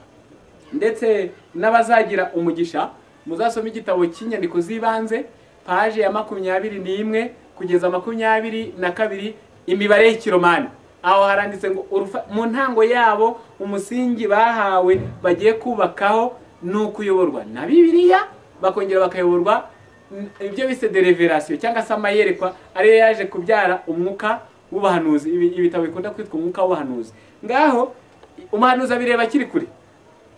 Ndetse n'abazagira umugisha muzasoma igitabo cy'inyandiko z'ibanze paje ya 21 kugeza 22 imibare y'Ikiromani. Aho haranditse ngo mu ntango yabo umusingi bahawe bagiye kubakaho n'ukuyoborwa na Bibiliya, bakongera bakayoborwa ibyo bise de revelation cyangwa se amayerekwa, ariyo yaje kubyara umwuka w'ubuhanuzi. Ibitabo bikunda kwitwa umwuka w'ubuhanuzi. Ngaho umuhanuzi abireba kiri kure.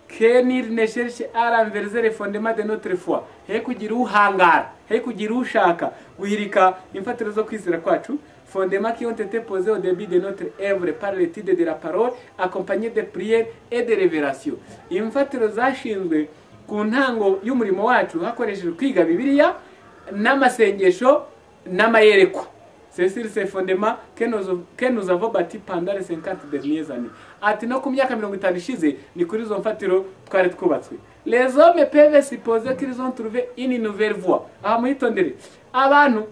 Kenir ne cherche à renverser les fondements de notre foi. He kugira uhangara, he kugira ushaka guhirika imfatiro zo kwizera kwacu. Fondements qui ont été posés au début de notre œuvre par l'étude de la parole accompagnée de prières et de révélations. Imfatiro zashinzwe ku ntango y'umurimo wacu hakoreshejwe kwiga Bibiliya n'amasengesho n'amayerekwa. C'est sur ces fondements que nous avons bâti pendant les 50 dernières années. Ati no ku myaka 50 ishize ni kuri izo mfatiro twari twubatswe. Les hommes peuvent supposer qu'ils ont trouvé une nouvelle voie. Aha muhitondere, abantu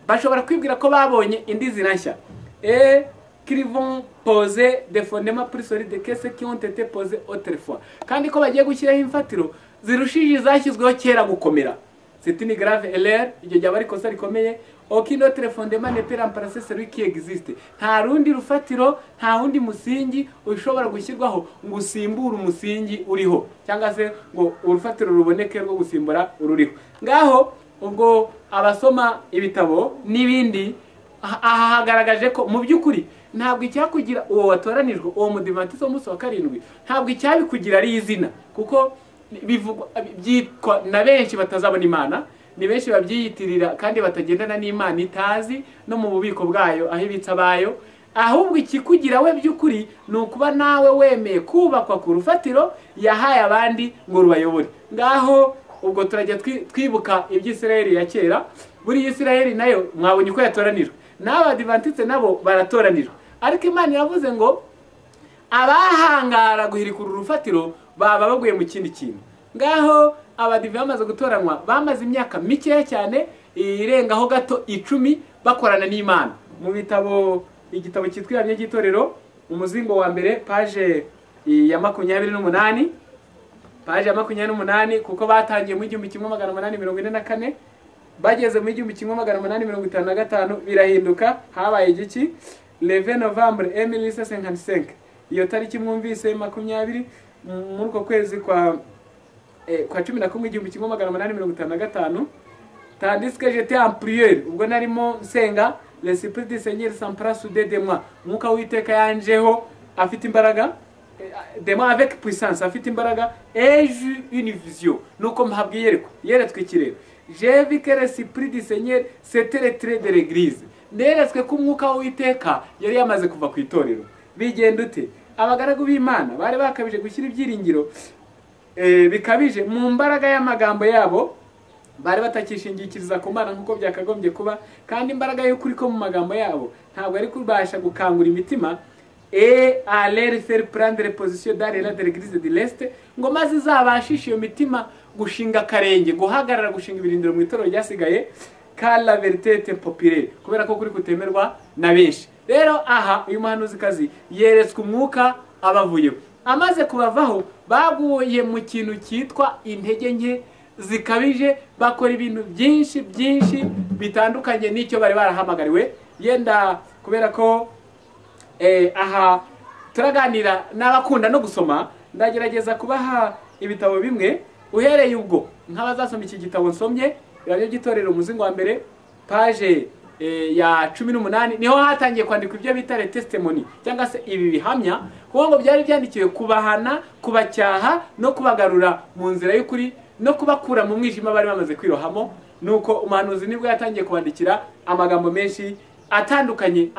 bashobora kwibwira ko babonye indi nzira nshya, et qu'ils vont poser des fondements plus solides que ceux qui ont été posés autrefois. Kandi ko bagiye gushyiraho imfatiro zirushije zashyizweho kera gukomera. C'est une grave erreur. Iryo ryaba ari kosa rikomeye. Aucun autre fondement ne peut remplacer celui qui existe. Nta rundi rufatiro, nta wundi musingi ushobora gushyirwaho ngo usimbure umusingi uriho, cyangwa se ngo urufatiro ruboneke rwo gusimbura ururiho. Ngaho ubwo abasoma ibitabo n'ibindi hagaragaje ko mu by'ukuri ntabwo icyakugira uwo watoranijwe, uwo mudivantiste w'umunsi wa karindwi, ntabwo icyabikugira ari izina, kuko bivugwa byitwa na benshi batazabona Imana. Ni benshi babyiyitirira kandi batagendana n'Imana itazi no mu bubiko bwayo aho ibitsa bayo. Ahubwo ikikugira we by'ukuri ni ukuba nawe wemeye kubakwa ku rufatiro yahaye abandi ngo rubayobore. Ngaho ubwo turajya twibuka iby'Isirayeli ya kera. Buri Isirayeli nayo mwabonye ko yatoranirwa, n'abadivantiste nabo baratoranirwa. Ariko Imana yavuze ngo abahangara guhirika uru rufatiro baba baguye mu kindi kintu. Ngaho abadive bamaze gutoranywa bamaze imyaka mikeya cyane, irengaho gato 10 bakorana n'Imana. Mu bitabo, igitabo cyitwa Ibihamya by'itorero umuzingo wa mbere paje ya 28, paje ya 28, kuko batangiye mu 1844 bageze mu 1855 birahinduka. Habaye igiki? Le 20 Novembre 1855, iyo tariki mwumvise 20, muri uko kwezi kwa 11/11/1855, tandis que j'étais en prière, ubwo narimo nsenga, l'esprit du Seigneur s'empara soudain de moi, umwuka w'Uwiteka yanjeho afite imbaraga, de moi avec puissance, afite imbaraga, et j'ai une vision, nuko mpabwa yeretswe ikirere. J'ai vu que l'esprit du Seigneur c'était le trait de l'église, neretswe ko umwuka w'Uwiteka yari yamaze kuva ku itorero. Bigenda ute? Abagaragu b'Imana bari bakabije gushyira ibyiringiro bikabije mu mbaraga y'amagambo yabo, bari batakishingikiriza ku Mana nkuko byakagombye kuba, kandi imbaraga y'ukuri ko mu magambo yabo ntabwo ari kubasha gukangura imitima, et aller faire prendre position dans l'élan de l'église de l'Est, ngo maze izabashisha iyo mitima gushinga karenge, guhagarara gushinga ibirindiro mu itorero ryasigaye, car la vérité est populaire, kubera ko kuri kutemerwa na benshi. Rero aha uyu muhanuzikazi yeretswe umwuka abavuyeho, amaze kubavaho baguye mu kintu cyitwa intege nke zikabije, bakora ibintu byinshi bitandukanye n'icyo bari barahamagariwe. Yenda kubera ko aha turaganira n'abakunda no gusoma, ndagerageza kubaha ibitabo bimwe, uhereye ubwo nk'abazasoma iki gitabo nsomye, irabyo gitorero umuzingo wa mbere, page ya 18, niho hatangiye kwandikwa ibyo bita le testimony, cyangwa se ibi bihamya, kuko ngo byari byandikiwe kubahana, kubacyaha no kubagarura mu nzira y'ukuri, no kubakura mu mwijima bari bamaze kwirohamo. Nuko umuhanuzi nibwo yatangiye kwandikira amagambo menshi atandukanye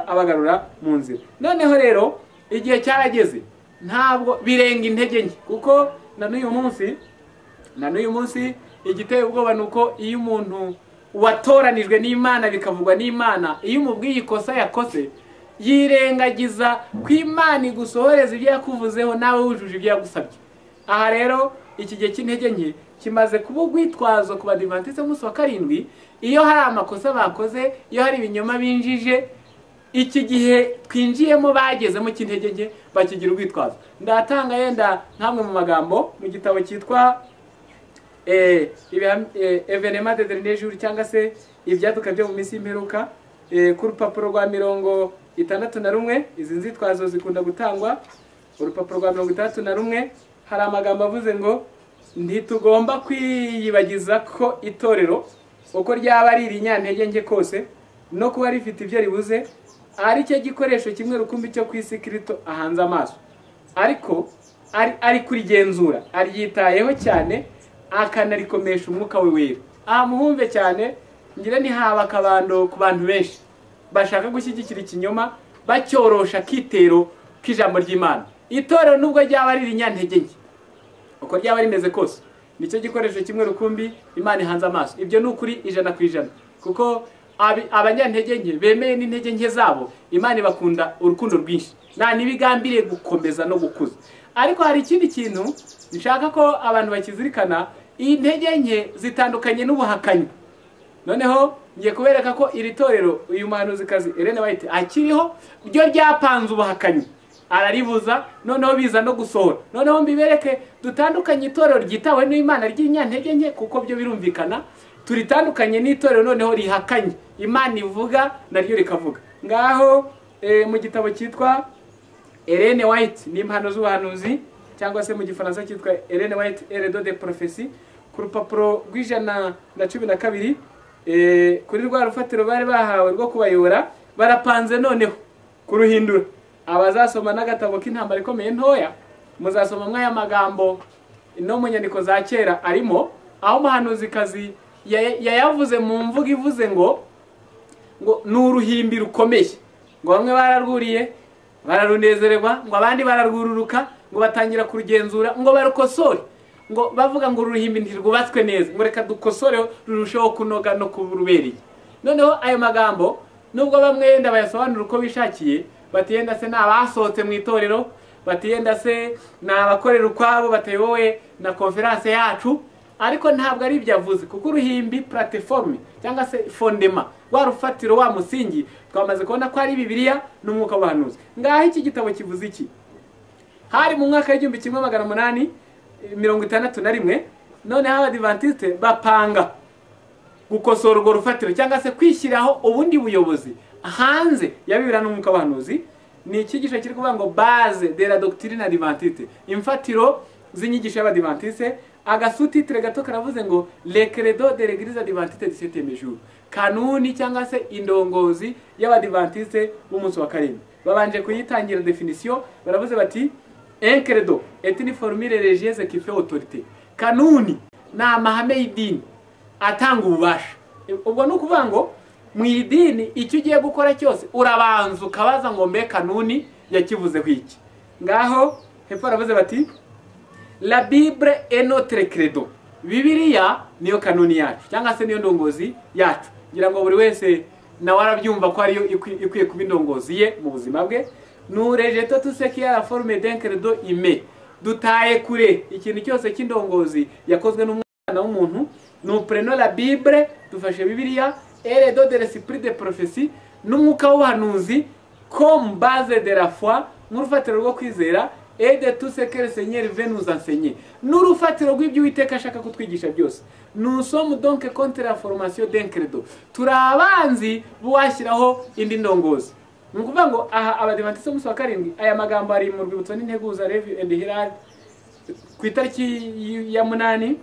abagarura mu nzira. Noneho rero igihe cyarageze, ntabwo birenga intege nke, kuko na n'uyu munsi igiteye ubwoba nuko iyo umuntu watoranijwe n'Imana bikavugwa n'Imana, iyo umubwiye ikosa yakoze, yirengagiza ko Imana igusohoreza ibyo yakuvuzeho nawe wujuje ibyo yagusabye. Aha rero iki gihe cy'intege nke kimaze kuba urwitwazo ku badivantiste b'umunsi wa karindwi. Iyo hari amakosa bakoze, iyo hari ibinyoma binjije, iki gihe twinjiyemo bagezemo cy'intege nke bakigira urwitwazo. Ndatanga yenda nkamwe mu magambo mu gitabo cyitwa Evenement de dernier jour, cyangwa se ibyaduka byo mu minsi y'imperuka, ku rupapuro rwa 61. Izi nzitwazo zikunda gutangwa. Urupapuro rwa 61 hari amagambo avuze ngo ntitugomba kwiyibagiza ko itorero uko ryaba ari irinyantege nke kose no kuba rifite ibyo ribuze, ari cyo gikoresho kimwe rukumbi cyo kwisi Kristo ahanze amaso, ariko ari kurigenzura, aryitayeho cyane, akanarikomesha umwuka we wera. Aha muhumve cyane, ngira ni haba akabando ku bantu benshi bashaka gushyigikira ikinyoma, bacyorosha kitero k'ijambo ry'Imana. Itorero nubwo ryaba ari irinyantege nke, uko ryaba rimeze kose, nicyo gikoresho kimwe rukumbi Imana ihanze amaso. Ibyo ni ukuri 100%, kuko abanyantege nke bemeye n'intege nke zabo, Imana ibakunda urukundo rwinshi, nta nibigambiriye gukomeza no gukuza. Ariko hari ikindi kintu nshaka ko abantu bakizirikana, intege nke zitandukanye n'ubuhakanyi. Noneho ngiye kubereka ko iri torero uyu muhanuzikazi Ellen White akiriho ryo ryapanze ubuhakanyi, araribuza, noneho biza no gusohora. Noneho mbibereke dutandukanye itorero ryitawe n'Imana ry'inyantege nke, kuko byo birumvikana, turitandukanye n'itorero noneho rihakanye Imana ivuga naryo rikavuga. Ngaho mu gitabo cyitwa Ellen White n'impano z'ubuhanuzi, cyangwa se mu gifaransa cyitwa Ellen White Eredo de Prophecy, ku rupapuro rw'112, kuri rwa rufatiro bari bahawe rwo kubayobora, barapanze noneho kuruhindura. Abazasoma n'agatabo k'intambara ikomeye ntoya, muzasoma mwaya magambo no mu nyandiko za kera arimo, aho umuhanuzikazi yayavuze mu mvugo ivuze ngo n'uruhimbi rukomeye, ngo bamwe bararwuriye bararunezererwa, ngo abandi bararwururuka, ngo batangira kurugenzura, ngo barukosore, ngo bavuga ngo uruhimbi ntirwubatswe neza, ngo reka dukosore rurusheho kunoga no kurubereye. Noneho ayo magambo nubwo bamwe yenda bayasobanura uko bishakiye, batiyenda se nabasohotse mu itorero, batiyenda se nabakorera ukwabo batayobowe na conference yacu, ariko ntabwo ari ibyo avuze, kuko uruhimbi plateforme cyangwa se fondement wa rufatiro wa musingi twamaze kubona ko ari Bibiliya n'umwuka w'ubuhanuzi. Ngaho iki gitabo kivuze iki? Hari mu mwaka w'1861, noneho abadivantiste bapanga gukosora urwo rufatiro, cyangwa se kwishyiraho ubundi buyobozi hanze ya Bibiliya n'umwuka w'ubuhanuzi. ni icyigisho kiri kuvuga ngo base de la doctrine adventiste, imfatiro z'inyigisho y'abadiventiste. Agasutitire gato karavuze ngo le credo de l'église adventiste du septième jour, kanuni cyangwa se indongozi y'abadiventiste b'umunsi wa karindwi. Babanje kuyitangira definition, baravuze bati un credo est une formule religieuse qui fait autorité. Kanuni ni amahame y'idini atanga ububasha. Ubwo ni ukuvuga ngo mu idini icyo ugiye gukora cyose urabanza ukabaza ngo mbe kanuni yakivuzeho iki. Ngaho hepfo baravuze bati la Bible est notre credo. Bibiliya niyo kanuni yacu cyangwa se niyo ndongozi yacu. Ngira ngo buri wese nawe arabyumva ko ariyo ikwiye kuba indongozi ye mu buzima bwe. Nous rejetons tout ce qui est la forme d'un credo humain. Dutaye kure ikintu cyose cy'indongozi yakozwe n'umwana w'umuntu. Nous prenons la Bible, dufashe Bibiliya et le don de l'esprit de prophétie n'umwuka w'ubuhanuzi comme base de la foi, n'urufatiro rwo kwizera et de tout ce que le Seigneur veut nous enseigner. N'urufatiro rw'ibyo Uwiteka ashaka kutwigisha byose. Nous sommes donc contre la formation d'un credo. Turabanzi buwashyiraho indi ndongozi. Nukuvuga ngo aha abadiventiste b'umunsi wa karindwi aya magambo ari mu rwibutso n'integuza Review and Herald ku itariki ya 8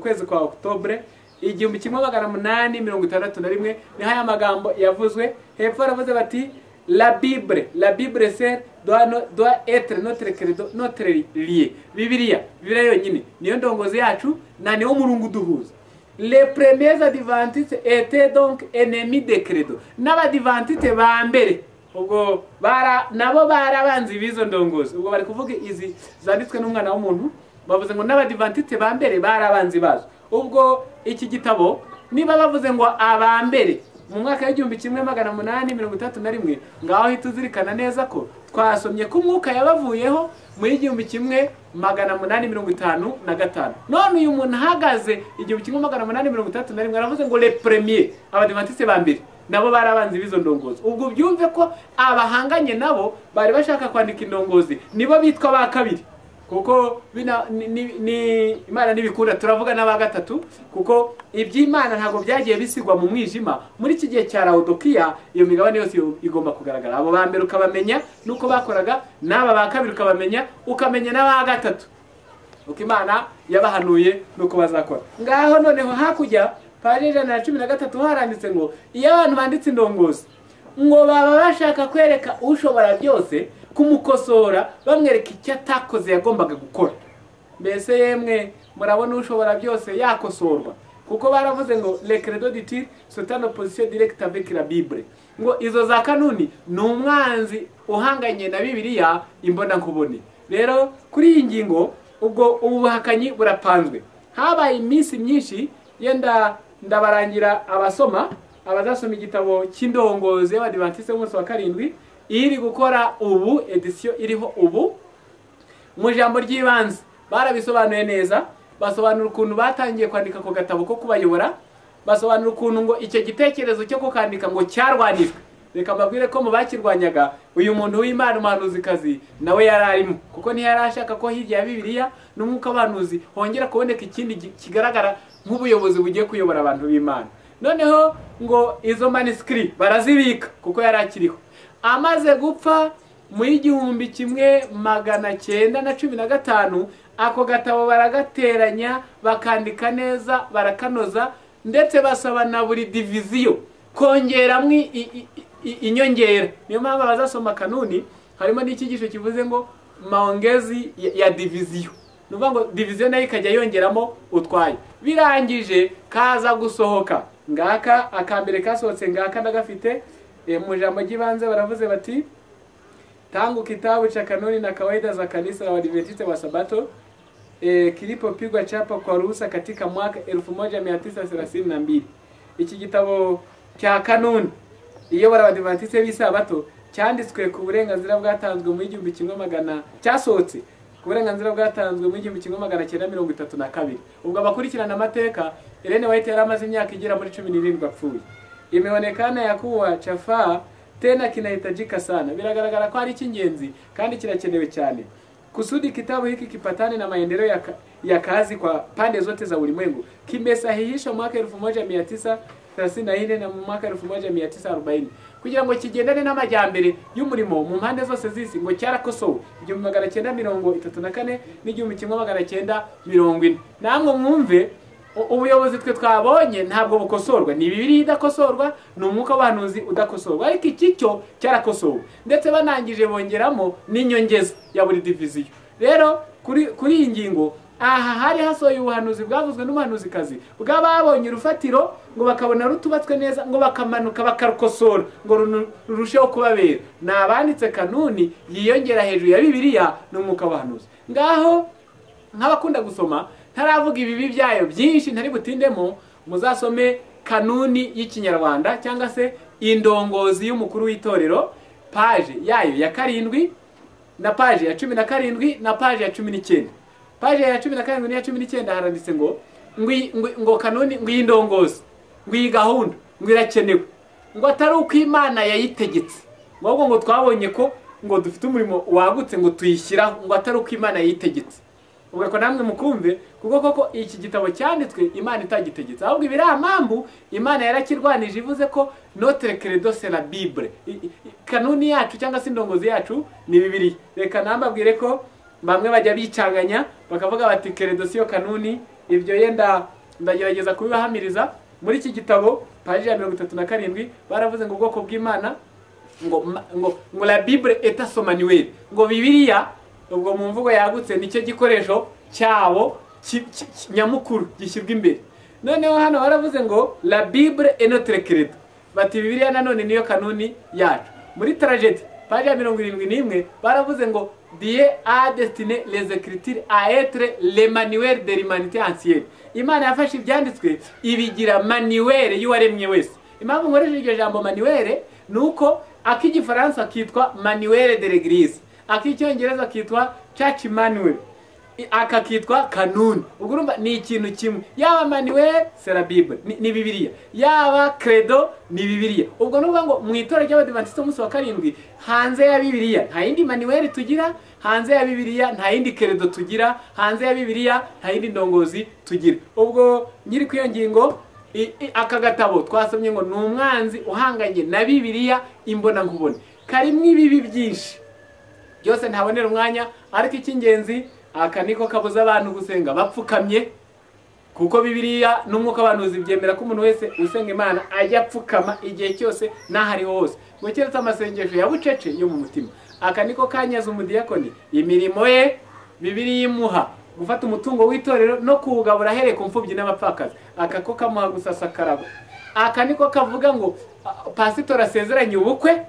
kwezi kwa Oktobre 1861 niho aya magambo yavuzwe. Hepfo baravuze bati la Bible doit être notre credo, notre lié. Bibiliya yonyine niyo ndongozi yacu na niwo murungu duhuza. Les premiers adventistes étaient donc ennemis des credo. N'abadiventiste ba mbere ubwo nabo barabanzi bizo ndongozi. Ubwo bari kuvuga izi zanditswe n'umwana w'umuntu, bavuze ngo n'abadiventiste ba mbere barabanzi bazo. Ubwo iki gitabo niba bavuze ngo abambere mu mwaka w'1831, ngaho hituzirikana neza ko twasomye ko umwuka yabavuyeho muri 1855. None uyu muntu hagaze 1831 aravuze ngo le premier abadiventiste ba mbere nabo barabanzi bizo ndongozi. Ubwo byumve ko abahanganye nabo bari bashaka kwandika indongozi nibo bitwa ba kabiri, kuko ni Imana nibikunda turavuga n'aba gatatu, kuko iby'Imana ntago byagiye bisigwa mu mwijima. Muri iki gihe cya Laodikiya iyo migabane yose igomba kugaragara. Abo ba mbere ukabamenya nuko bakoraga, n'aba ba kabiri ukabamenya, ukamenya n'aba gatatu uko Imana yabahanuye nuko bazakora. Ngaho noneho hakujya page 113 haranditse ngo iyo abantu banditse indongozi ngo baba bashaka kwereka ushobora byose, kumukosora bamwereka icyo atakoze yagombaga gukora. Mbese yemwe murabona ushobora byose yakosorwa, kuko baravuze ngo le credo dit-il c'est en opposition directe avec la Bible. Ngo izo za kanuni ni umwanzi uhanganye na Bibiliya imbona nkubone. Rero kuri iyi ngingo ubwo ubuhakanyi burapanzwe. Habaye iminsi myinshi yenda ndabarangira abazasoma igitabo cy'indongozi y'abadiventiste b'umunsi wa karindwi iri gukora ubu edition iriho ubu. Mu jambo ry'ibanze barabisobanuye neza, basobanura ukuntu batangiye kwandika ko gatabo ko kubayobora, basobanura ukuntu ngo icyo gitekerezo cyo kukandika ngo cyarwanijwe. Reka mbabwire ko mu bakirwanyaga uyu muntu w'Imana umuhanuzikazi nawe yararimo, kuko ntiyarashaka ko hirya ya Bibiliya n'umwuka w'abahanuzi hongera kuboneka ikindi kigaragara nk'ubuyobozi bugiye kuyobora abantu b'Imana. Noneho ngo izo manuscript barazibika kuko yarakiriho. Amaze gupfa mu 1915 ako gatabo baragateranya bakandika neza barakanoza, ndetse basaba na buri diviziyo kongeramwe inyongera. Niyo mpamvu abazasoma kanuni harimo n'icyigisho kivuze ngo maongezi ya diviziyo. Nuvuga ngo diviziyo nayo ikajya yongeramo utwaye. Birangije kaza gusohoka ngaka akambere kasohotse ngaka ndagafite. Mu jambo ry'ibanze baravuze bati tangu kitabu cha kanuni na kawaida za kanisa la Waadventista wa Sabato kilipopigwa chapa kwa ruhusa katika mwaka 1932. Iki gitabo cya kanuni iyo Waadventista b'Isabato cyanditswe ku burenganzira bwatanzwe mu 1900 cyasohotse ku burenganzira bwatanzwe mu 1932. Ubwo abakurikirana amateka Ellen White yaramaze imyaka igera muri 17 apfuye. Imeonekana ya kuwa chafaa tena kinahitajika sana. Biragaragara ko ari icy'ingenzi kandi kirakenewe cyane. Kusudi kitabu hiki kipatane na maendeleo ya kazi kwa pande zote za ulimwengu. Kimesahihisha mwaka 34 na mu mwaka 1940 kugira ngo kigendane n'amajyambere y'umurimo mu mpande zose z'isi ngo cyarakosowe 1934 n'1940. namwe mwumve ubuyobozi twe twabonye ntabwo bukosorwa, ni Bibiliya idakosorwa, ni umwuka w'abahanuzi udakosorwa, ariko iki cyo cyarakosowe ndetse banangije bongeramo n'inyongeza ya buri diviziyo. Rero kuri iyi ngingo aha hari hasohoye ubuhanuzi bwavuzwe n'umuhanuzikazi bw'ababonye urufatiro ngo bakabona rutubatswe neza ngo bakamanuka bakarukosora ngo rurusheho kubabera. Ni abanditse kanuni yiyongera hejuru ya Bibiliya n'umwuka w'abahanuzi. Ngaho nk'abakunda gusoma ntaravuga ibibi byayo byinshi ntari butindemo, muzasome kanuni y'ikinyarwanda cyangwa se indongozi y'umukuru w'itorero, paje yayo ya 7 na paje ya 17 na paje ya 19. Paje ya 17 n'iya 19 haranditse ngo kanuni ngo indongozi ngo iyi gahunda ngo irakenewe ngo atari uko Imana yayitegetse, ngo twabonye ko ngo dufite umurimo wagutse ngo tuyishyiraho, ngo atari uko Imana yayitegetse. ubwo ko namwe mukumve kuko koko iki gitabo cyanditswe Imana itagitegetse, ahubwo ibiramambu Imana yarakirwanije ivuze ko notre credo c'est la Bible, kanuni yacu cyangwa se indongozi yacu ni Bibiliya. Reka nambabwire ko bamwe bajya bicanganya bakavuga bati credo siyo kanuni, ibyo yenda ndagerageza kubibahamiriza. Muri iki gitabo paji ya 37 baravuze ngo ubwoko bw'Imana ngo la Bible est son manuel, ngo Bibiliya ubwo mu mvugo yagutse nicyo gikoresho cyabo nyamukuru gishyirwa imbere. Noneho hano baravuze ngo la Bible est notre credo, bati Bibiliya nanone niyo kanuni yacu. Muri tragédie paji ya 71 baravuze ngo Dieu a destiné les écritures à être les manuels de l'humanité ancienne. Imana yafashe ibyanditswe ibigira manuel y'uwaremye wese. Impamvu nkoresheje iryo jambo manuel nuko akigifaransa kitwa manuel de l'église, akicyongereza kitwa church manual, akakitwa kanuni. Ubwo urumva ni ikintu kimwe, yaba manuel c'est la Bible ni Bibiliya, yaba credo ni Bibiliya. Ubwo nuvuga ngo mu itorero ry'Abadiventiste umunsi wa 7 hanze ya Bibiliya nta yindi manuel tugira, hanze ya Bibiliya nta yindi credo tugira, hanze ya Bibiliya nta yindi ndongozi tugira. Ubwo nyiri kwiyo ngingo aka gatabo twasomye ngo ni umwanzi uhanganye na Bibiliya imbona nkubone, karimwe ibibi byinshi byose ntabonera umwanya, ariko icy'ingenzi aka niko kabuza abantu gusenga bapfukamye, kuko Bibiliya n'umwuka w'abahanuzi byemera ko umuntu wese usenga Imana ajya apfukama igihe cyose n'ahari hose, ngo keretse amasengesho ya bucece yo mu mutima. Aka niko kanyaza umudiyakoni imirimo ye Bibiliya imuha gufata umutungo w'itorero no kuwugabura ahereye ku mfubyi n'abapfakazi. Aka ko kamuha gusasa karabo. Aka niko kavuga ngo pasitori asezeranye ubukwe,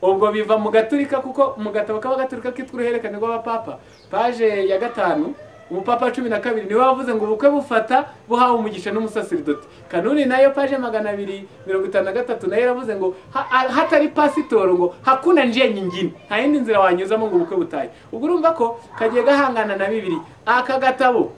ubwo biva mu Gaturika, kuko mu gatabo k'Abagatulika kitwa uruhererekane rw'abapapa paje ya 5 umupapa 12 niwe wavuze ngo ubukwe bufata buhawe umugisha n'umusaserdoti. Kanuni nayo paje 253 nayo yaravuze ngo hatari pasitoro ngo hakuna njia nyingine, nta yindi nzira wanyuzamo ngo ubukwe butaye. Ubwo urumva ko kagiye gahangana na Bibiliya. Aka gatabo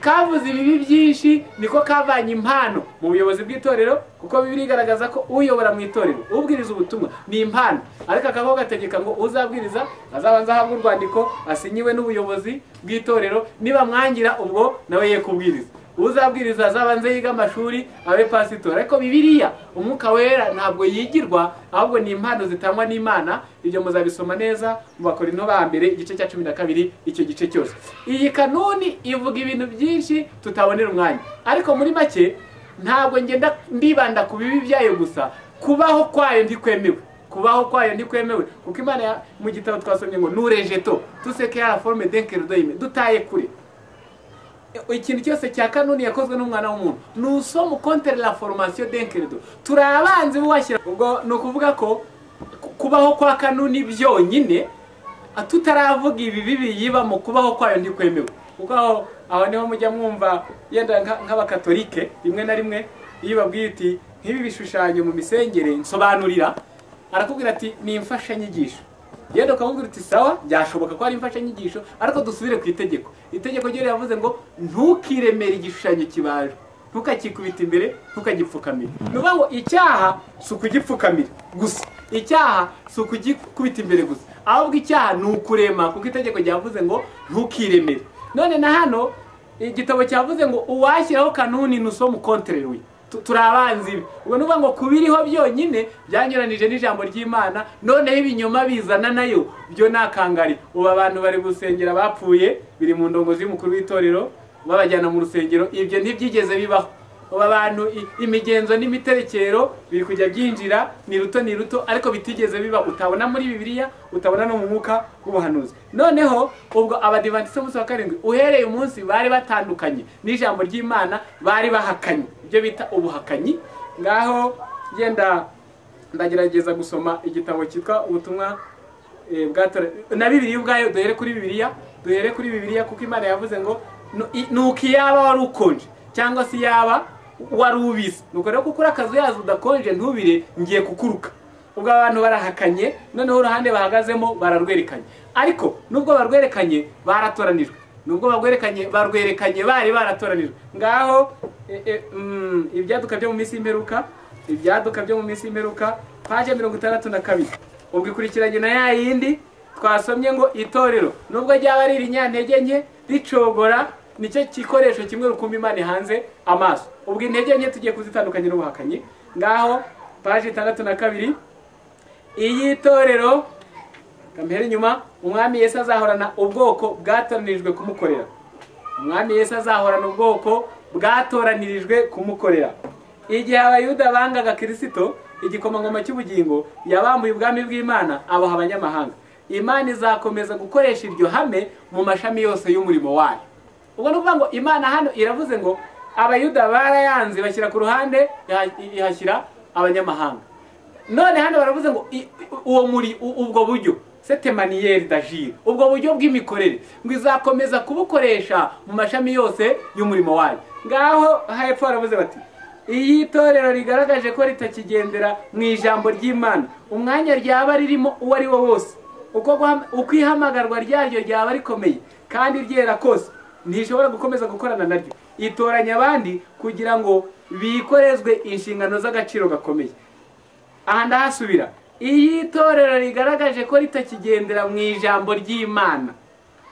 kavuze ibibi byinshi, niko kavanye impano mu buyobozi bw'itorero, kuko Bibiliya igaragaza ko uyobora mu itorero ubwiriza ubutumwa ni impano, ariko akabaho gategeka ngo uzabwiriza azabanza ahabwa urwandiko asinyiwe n'ubuyobozi bw'itorero, niba mwangira ubwo nawe ye kubwiriza. Uzabwiriza azabanze yiga amashuri abe pasitori. Ariko Bibiliya umwuka wera ntabwo yigirwa, ahubwo ni impano zitangwa n'Imana. Ibyo muzabisoma neza mu Bakorinto ba mbere igice cya 12 icyo gice cyose. Iyi kanuni ivuga ibintu byinshi tutabonera umwanya, ariko muri make ntabwo ngenda ndibanda ku bibi byayo gusa, kubaho kwayo ndikwemewe, kubaho kwayo ndikwemewe, kuko Imana mu gitabo twasomye ngo nurejeto tuseke ya forme d'enkerdoime dutaye kure. Ikintu cyose cya kanuni yakozwe n'umwana w'umuntu nusomo contre la formation d'enkerdo, turabanze buwashyira. Ubwo no kuvuga ko kubaho kwa kanuni byonyine tutaravuga ibibi biyiba mu kubaho kwayo ndikwemewe, kuko aho niho mujya mwumva yenda nk'Abakatolike rimwe na rimwe iyo babwiye iti nk'ibi bishushanyo mu misengere nsobanurira, arakubwira ati ni imfashanyigisho. Yenda ukamubwira uti sawa byashoboka ko ari imfashanyigisho, ariko dusubire ku itegeko. Itegeko ryo yavuze ngo ntukiremere igishushanyo kibaje, ntukakikubita imbere, ntukagipfukamira. Nuvuga ngo icyaha si ukugipfukamira gusa, icyaha si ukugikubita imbere gusa, ahubwo icyaha ni ukurema, kuko itegeko ryavuze ngo ntukiremere. None na hano igitabo cyavuze ngo uwashyiraho kanuni nusomo contre lui, turi abanzi. Ubwo nuvuga ngo kubiriho byonyine byanyuranije n'ijambo ry'Imana, noneho ibinyoma bizana nayo byo nakangari. Ubu abantu bari gusengera bapfuye, biri mu ndongozi y'umukuru w'itorero, babajyana mu rusengero. Ibyo ntibyigeze bibaho. Ubu abantu imigenzo n'imiterekero biri kujya byinjira ni ruto ariko bitigeze biba, utabona muri Bibiliya, utabona no mu mwuka w'ubuhanuzi. Noneho ubwo abadivantiste b'umunsi wa karindwi uhereye umunsi bari batandukanye n'ijambo ry'Imana, bari bahakanye, ibyo bita ubuhakanyi. Ngaho genda ndagerageza gusoma igitabo cyitwa ubutumwa na Bibiliya ubwayo. Duhere kuri Bibiliya kuko Imana yavuze ngo nuko iyaba wari ukonje cyangwa se yaba wari ubizi, nuko rero kuko akazi yazo udakonje ntubire ngiye kukuruka. Ubwo abantu barahakanye, noneho uruhande bahagazemo bararwerekanye. Ariko nubwo barwerekanye baratoranijwe, nubwo barwerekanye bari baratoranijwe. Ngaho ibyaduka byo mu minsi y'imperuka, page 62. Ubwo ikurikiranye na ya yindi twasomye ngo itorero nubwo ryaba ari irinyantege nke ricogora, nicyo gikoresho kimwe rukumbi Imana hanze amaso. Ubwo intege nke tugiye kuzitandukanye n'ubuhakanyi. Ngaho page 62, iyi torero kamere nyuma, umwami Yesu azahorana ubwoko bwatoranijwe kumukorera. Umwami Yesu azahorana ubwoko bwatoranirijwe kumukorera. Igihe abayuda bangaga Kristo, igikomangoma cy'ubugingo yabambuye ubwami bw'Imana abaha abanyamahanga. Imana izakomeza gukoresha iryo hame mu mashami yose y'umurimo wayo. Ubwo nuvuga ngo Imana hano iravuze ngo abayuda barayanze bashyira ku ruhande, ihashyira abanyamahanga. None hano baravuze ngo ubwo buryo cette manière d'agir, ubwo buryo bw'imikorere ngo izakomeza kubukoresha mu mashami yose y'umurimo wayo. Ngaho hepfo baravuze bati iyi torero rigaragaje ko ritakigendera mu ijambo ry'Imana, umwanya ryaba ririmo uwo ari wo wose, uko ihamagarwa ryaryo ryaba rikomeye kandi ryera kose, ntishobora gukomeza gukorana naryo. Itoranya abandi kugira ngo bikorezwe inshingano z'agaciro gakomeye. Aha ndahasubira, iyi torero rigaragaje ko ritakigendera mu ijambo ry'Imana,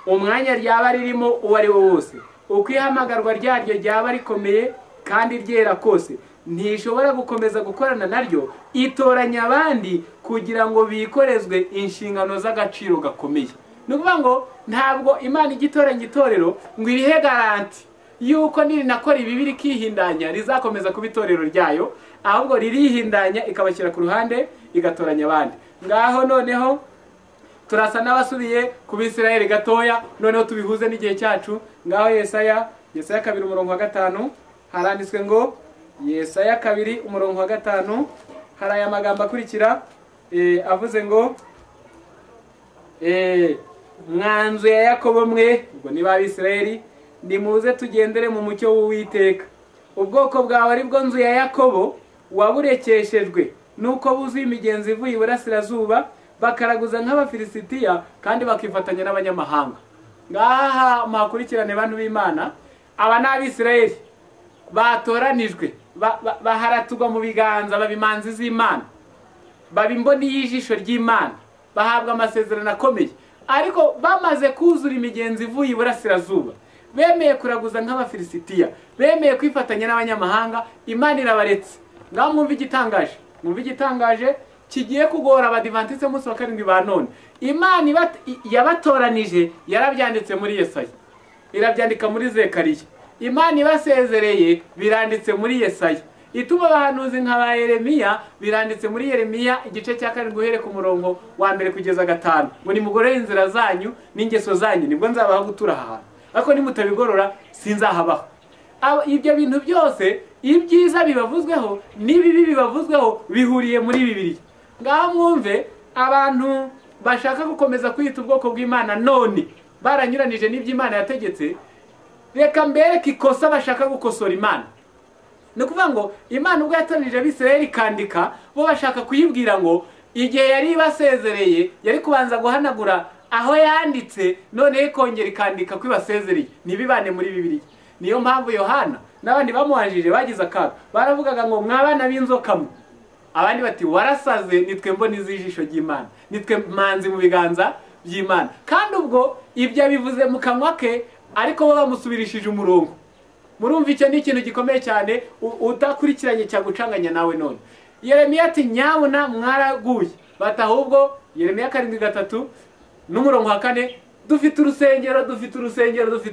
umwanya ryaba ririmo uwo ari wo wose, uko ihamagarwa ryaryo ryaba rikomeye kandi ryera kose, ntishobora gukomeza gukorana naryo. Itoranya abandi kugira ngo bikorezwe inshingano z'agaciro gakomeye. Nukuvuga ngo ntabwo Imana igitoranya itorero ngo irihe garanti yuko nirinakora ibibi rikihindanya rizakomeza kuba itorero ryayo, ahubwo ririhindanya ikabashyira ku ruhande igatoranya abandi. Ngaho noneho turasa n'abasubiye ku Bisirayeli gatoya, noneho tubihuze n'igihe cyacu. Ngaho Yesaya 2:5 haranditswe ngo, Yesaya 2:5 hari aya magambo akurikira avuze ngo mwanzu ya Yakobo mwe, ubwo niba Abisirayeli, nimuze tugendere mu mucyo w'Uwiteka. Ubwoko bwawe ari bwo nzu ya Yakobo waburekeshejwe nuko buzuye imigenzi ivuye iburasirazuba, bakaraguza nk'Abafilisitiya kandi bakifatanya n'abanyamahanga. Ngaha makurikirane bantu b'Imana, aba n'Abisirayeli batoranijwe, baharatugwa mu biganza, babimanzi z'Imana, babimboni y'ijisho ry'Imana, bahabwa amasezerano akomeye. Ariko bamaze kuzura imigenzi ivuye iburasirazuba, bemeye kuraguza nk'Abafilisitiya, bemeye kwifatanya n'abanyamahanga, Imana irabaretse. Ngaho mwumva igitangaje kigiye kugora abadivantiste b'umunsi wa karindwi ba none. Imana yabatoranije yarabyanditse muri Yesaya, irabyandika muri Zekariya. Imana ibasezereye biranditse muri Yesaya. Ituma abahanuzi nka ba Yeremiya biranditse muri Yeremiya igice cya 7 uhere ku murongo wa 1 kugeza 5, ngo nimugorore inzira zanyu n'ingeso zanyu nibwo nzabaha gutura aha, ariko nimutabigorora sinzahabaho. Ibyo bintu byose, ibyiza bibavuzweho n'ibibi bibavuzweho, bihuriye muri Bibiliya. Ngaho mwumve, abantu bashaka gukomeza kwita ubwoko bw'Imana none baranyuranije n'iby'Imana yategetse, reka mbereke ikosa bashaka gukosora Imana. Ni ukuvuga ngo Imana ubwo yatoranije Abisirayeli ikandika, bo bashaka kuyibwira ngo igihe yari ibasezereye yari kubanza guhanagura aho yanditse, none ikongera ikandika ko ibasezereye, ntibibane muri Bibiliya. Niyo mpamvu Yohana n'abandi bamuhanjije bagize akaga, baravugaga ngo mwabana b'inzoka mwe. Abandi bati warasaze, nitwe mboni z'ijisho ry'Imana, nitwe manzi mu biganza by'Imana. Kandi ubwo ibyo bivuze mu kanwa ke, ariko bo bamusubirishije umurongo. murumva icyo ni ikintu gikomeye cyane utakurikiranye cyagucanganya nawe none. Yeremiya ati nyabuna mwaraguye, bati ahubwo Yeremiya 7:3 n'umurongo wa 4 dufite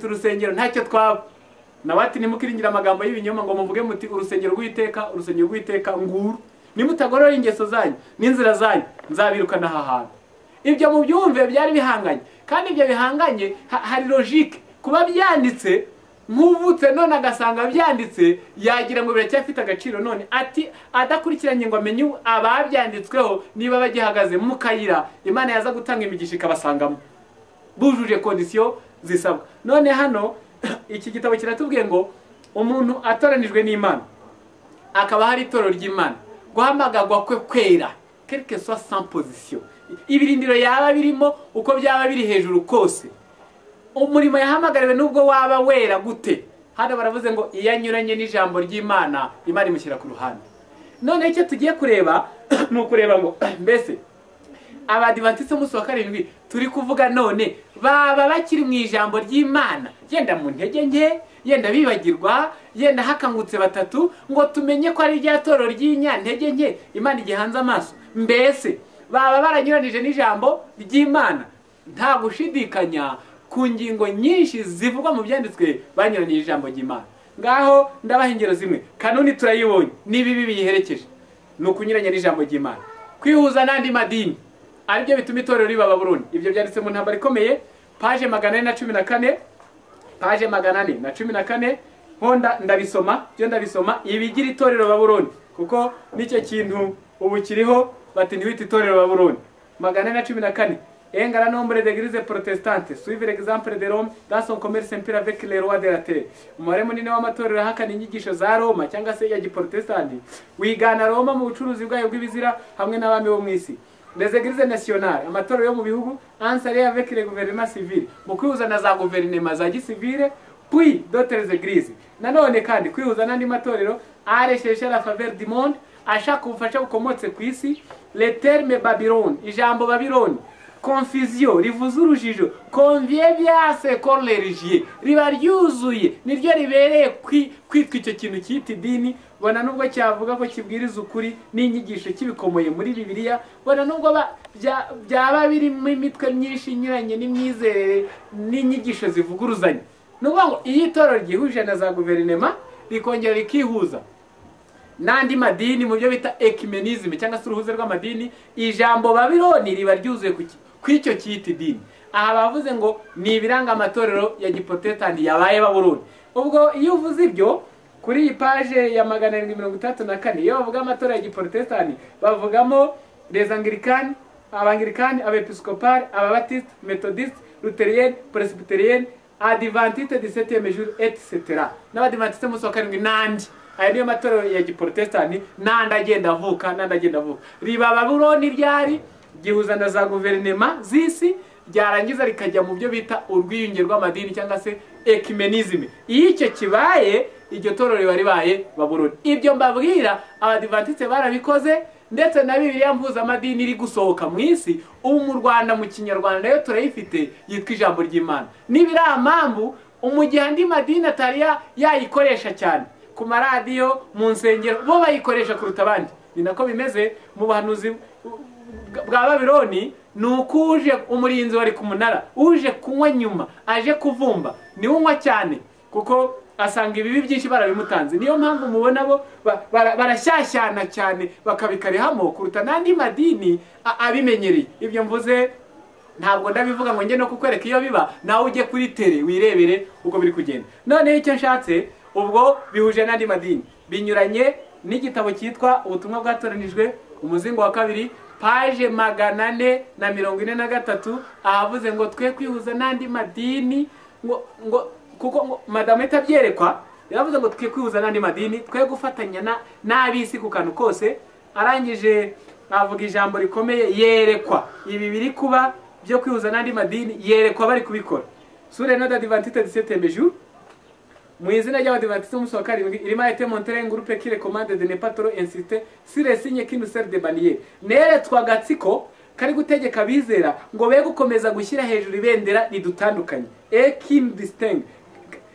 urusengero ntacyo twaba. Nawe ati nimukiringira amagambo y'ibinyoma ngo muvuge muti urusengero rw'Uwiteka nguru, nimutagorora ingeso zanyu n'inzira zanyu nzabirukana aha hantu. Ibyo mu byumve byari bihanganye, kandi ibyo bihanganye hari logique. Kuba byanditse nk'uvutse none agasanga byanditse yagira ngo biracyafite agaciro, none ati adakurikiranye ngo amenye ababyanditsweho niba bagihagaze mu kayira Imana yaza gutanga imigisha ikabasangamo bujuje condition zisabwa. None hano iki gitabo kiratubwiye ngo umuntu atoranijwe n'Imana akaba hari itorero ry'Imana, guhamagagwa kwe kwera quelque soit sans position, ibirindiro yaba birimo uko byaba biri hejuru kose, umurimo yahamagariwe nubwo waba wera gute. Hano baravuze ngo iyo anyuranye n'ijambo ry'Imana Imana imushyira ku ruhande. None icyo tugiye kureba ni ukureba ngo mbese Abadivantiste umunsi wa 7 turi kuvuga none baba bakiri mu ijambo ry'Imana, yenda mu ntege nke, yenda bibagirwa, yenda hakangutse batatu ngo tumenye ko ari rya torero ry'inyantege nke Imana igihanze amaso. Mbese baba baranyuranije n'ijambo ry'Imana? Nta gushidikanya ku ngingo nyinshi zivugwa mu byanditswe banyuranije ijambo ry'Imana. Ngaho ndabaha ingero zimwe, kanuni turayibonye n'ibibi biyiherekeje, ni ukunyuranya n'ijambo ry'Imana. Kwihuza n'andi madini aribyo bituma itorero riba Babuloni. Ibyo byanditse mu Ntambara Ikomeye page 414, page 414. Honda ndabisoma ibigira itorero Babuloni, kuko nicyo kintu ubu kiriho, bati ntiwite itorero Babuloni. 414 Engara nombre d'églises protestantes suivre l'exemple de Rome dans son commerce impure avec les rois de la terre. Umubare munini w'amatorero ahakana inyigisho za Roma cyangwa se ya giprotestanti wigana Roma mu bucuruzi bwayo bw'ibizira hamwe n'abami bo mu isi. Les églises nationales, amatorero yo mu bihugu ansari avec les gouvernements civils, mu kwihuza na za guverinema za gisivile, puis d'autres églises. Nanone kandi kwihuza n'andi matorero areshesha la faveur du monde, ashaka ubufasha bukomotse ku isi. Le terme Babylone, ijambo Babylone, confusion, rivuza urujijo, conviviase con religieux, riba ryuzuye, niryo ribereye kwitwa icyo kintu cyita idini. Bona nubwo cyavuga ko kibwiriza ukuri n'inyigisho kibikomoye muri Bibiliya, bona nubwo byaba biri mu mitwe myinshi inyuranye n'imyizerere n'inyigisho zivuguruzanya. Nuvuga ngo iyi torero ryihuje na za guverinema rikongera rikihuza n'andi madini mu byo bita ecumenism cyangwa se uruhuze rw'amadini, ijambo Babyloni riba ryuzuye kw'icyo cyita idini. Aha bavuze ngo ni ibiranga amatorero ya giprotestanti yabaye Babuloni. Ubwo iyo uvuze ibyo kuri iyi page ya 734 iyo bavuga amatorero ya giprotestanti bavugamo les anglicans, abanglikani, abepiskopal, ababatiste, methodiste, lutherienne, presbyterienne, adventiste du 7e jour etc. N'abadventiste umunsi wa 7 n'andi. Aya niyo matorero ya giprotestanti n'andi agenda avuka riba Babuloni ryari gihuza na za guverinema z'isi, ryarangiza rikajya mu byo bita urwiyunge rw'amadini cyangwa se ecumenism. Iyo icyo kibaye iryo torero riba ribaye Babuloni. Ibyo mbabwira Abadiventiste barabikoze, ndetse na Bibiliya mpuzamadini iri gusohoka mu isi ubu mu Rwanda mu Kinyarwanda yo turayifite yitwa ijambo ry'Imana. Nibira amambu umugihe andi madini atari yayikoresha cyane ku maradiyo, mu nsengero bo bayikoresha kuruta abandi. Ni nako bimeze mu bahanuzi bwa Babyloni. Nukuje umurinzi wari ku munara uje kunywa nyuma aje kuvumba ni unywa cyane kuko asanga ibibi byinshi barabimutanze. Niyo mpamvu mubona bo barashyashyana cyane bakabikarihamo kuruta n'andi madini abimenyereye. Ibyo mvuze ntabwo ndabivuga ngo nge no kukwereka iyo biba, nawe ujye kuri tele wirebere uko biri kugenda. None icyo nshatse ubwo bihuje n'andi madini binyuranye n'igitabo cyitwa ubutumwa bwatoranijwe umuzingo wa 2 page 443 ahavuze ngo twe kwihuza n'andi madini ngo kuko Madame itabyerekwa yavuze ngo twe kwihuza n'andi madini, twe gufatanya n'abisi ku kantu kose. Arangije avuga ijambo rikomeye, yerekwa ibi biri kuba byo kwihuza n'andi madini, yerekwa bari kubikora. Sure no d'Adventiste du 7e jour mu izina ry'Abadiventiste umunsi wa 7 irimo a été montré un groupe qui recommande de ne pas trop insister sur les signes qui nous servent de bannière. Nere twagatsiko kari gutegeka bizera ngo be gukomeza gushyira hejuru ibendera ridutandukanye, qui nous distingue,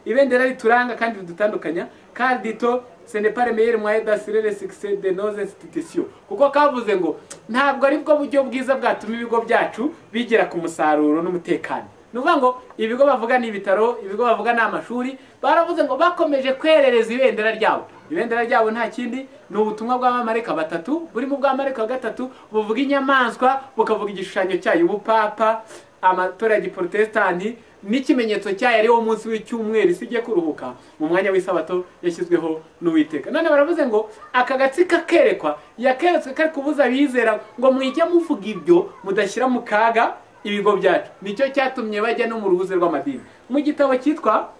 ibendera rituranga kandi ridutandukanya, car dito ce n'est pas le meilleur moyen d'assurer le succès de nos institutions. Kuko kavuze ngo ntabwo ari bwo buryo bwiza bwatuma ibigo byacu bigera ku musaruro n'umutekano. Nuvuga ngo ibigo bavuga ni ibitaro, ibigo bavuga ni amashuri, baravuze ngo bakomeje kwerereza ibendera ryabo. Ibendera ryabo nta kindi ni ubutumwa bw'abamarayika batatu, buri mu bw'abamarayika gatatu buvuga inyamaswa, bukavuga igishushanyo cyayo, ubupapa, amatora ya giprotestanti n'ikimenyetso cyayo ari wo munsi w'icyumweru isi igiye kuruhuka mu mwanya w'isabato yashyizweho n'Uwiteka. None baravuze ngo aka gatsika kerekwa yakeretswe kari kubuza abizera ngo mwijye muvuga ibyo mudashyira mu kaga ibigo byacu. Nicyo cyatumye bajya no mu rubuze rw'amadini. Mu gitabo cyitwa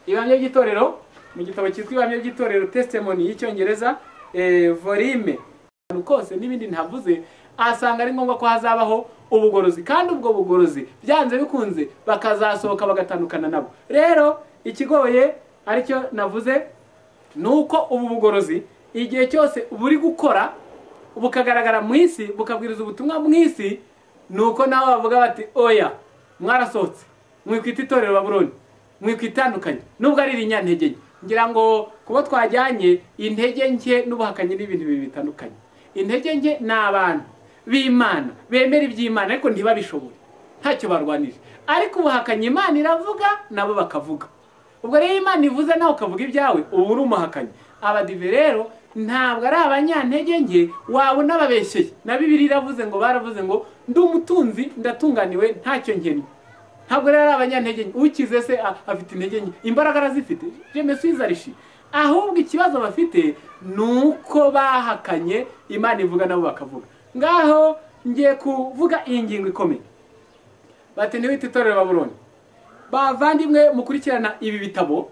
Ibihamya by'itorero, mu gitabo cyitwa Ibihamya by'itorero testimony y'icyongereza volume kose n'ibindi ntavuze, asanga ari ngombwa ko hazabaho ubugorozi, kandi ubwo bugorozi byanze bikunze bakazasohoka bagatandukana nabo. Rero ikigoye aricyo navuze nuko ubu bugorozi igihe cyose buri gukora bukagaragara mu isi, bukabwiriza ubutumwa mu isi, nuko nawe bavuga bati oya mwarasohotse, mwikwita itorero Babuloni, mwikwitandukanye nubwo ari rinyantege nke. Ngira ngo kuba twajyanye intege nke n'ubuhakanyi n'ibintu bibiri bitandukanye. Intege nke ni abantu b'Imana bemera iby'Imana ariko ntibabishobore, ntacyo barwanije. Ariko ubuhakanyi Imana iravuga nabo bakavuga. Ubwo rero Imana ivuze nawe ukavuga ibyawe, ubu uri umuhakanyi. Abadive rero ntabwo ari abanyantege nke wabona babeshyeye. Na Bibiliya iravuze ngo, baravuze ngo ndi umutunzi ndatunganiwe ntacyo nkennye. Ntabwo rero ari abanyantege nke. Ukize se afite intege nke, imbaraga arazifite, je me suis arishi. Ahubwo ikibazo bafite nuko bahakanye Imana ivuga nabo bakavuga. Ngaho ngiye kuvuga iyi ngingo ikomeye. Bati ntiwite itorero Babuloni. Bavandimwe mukurikirana ibi bitabo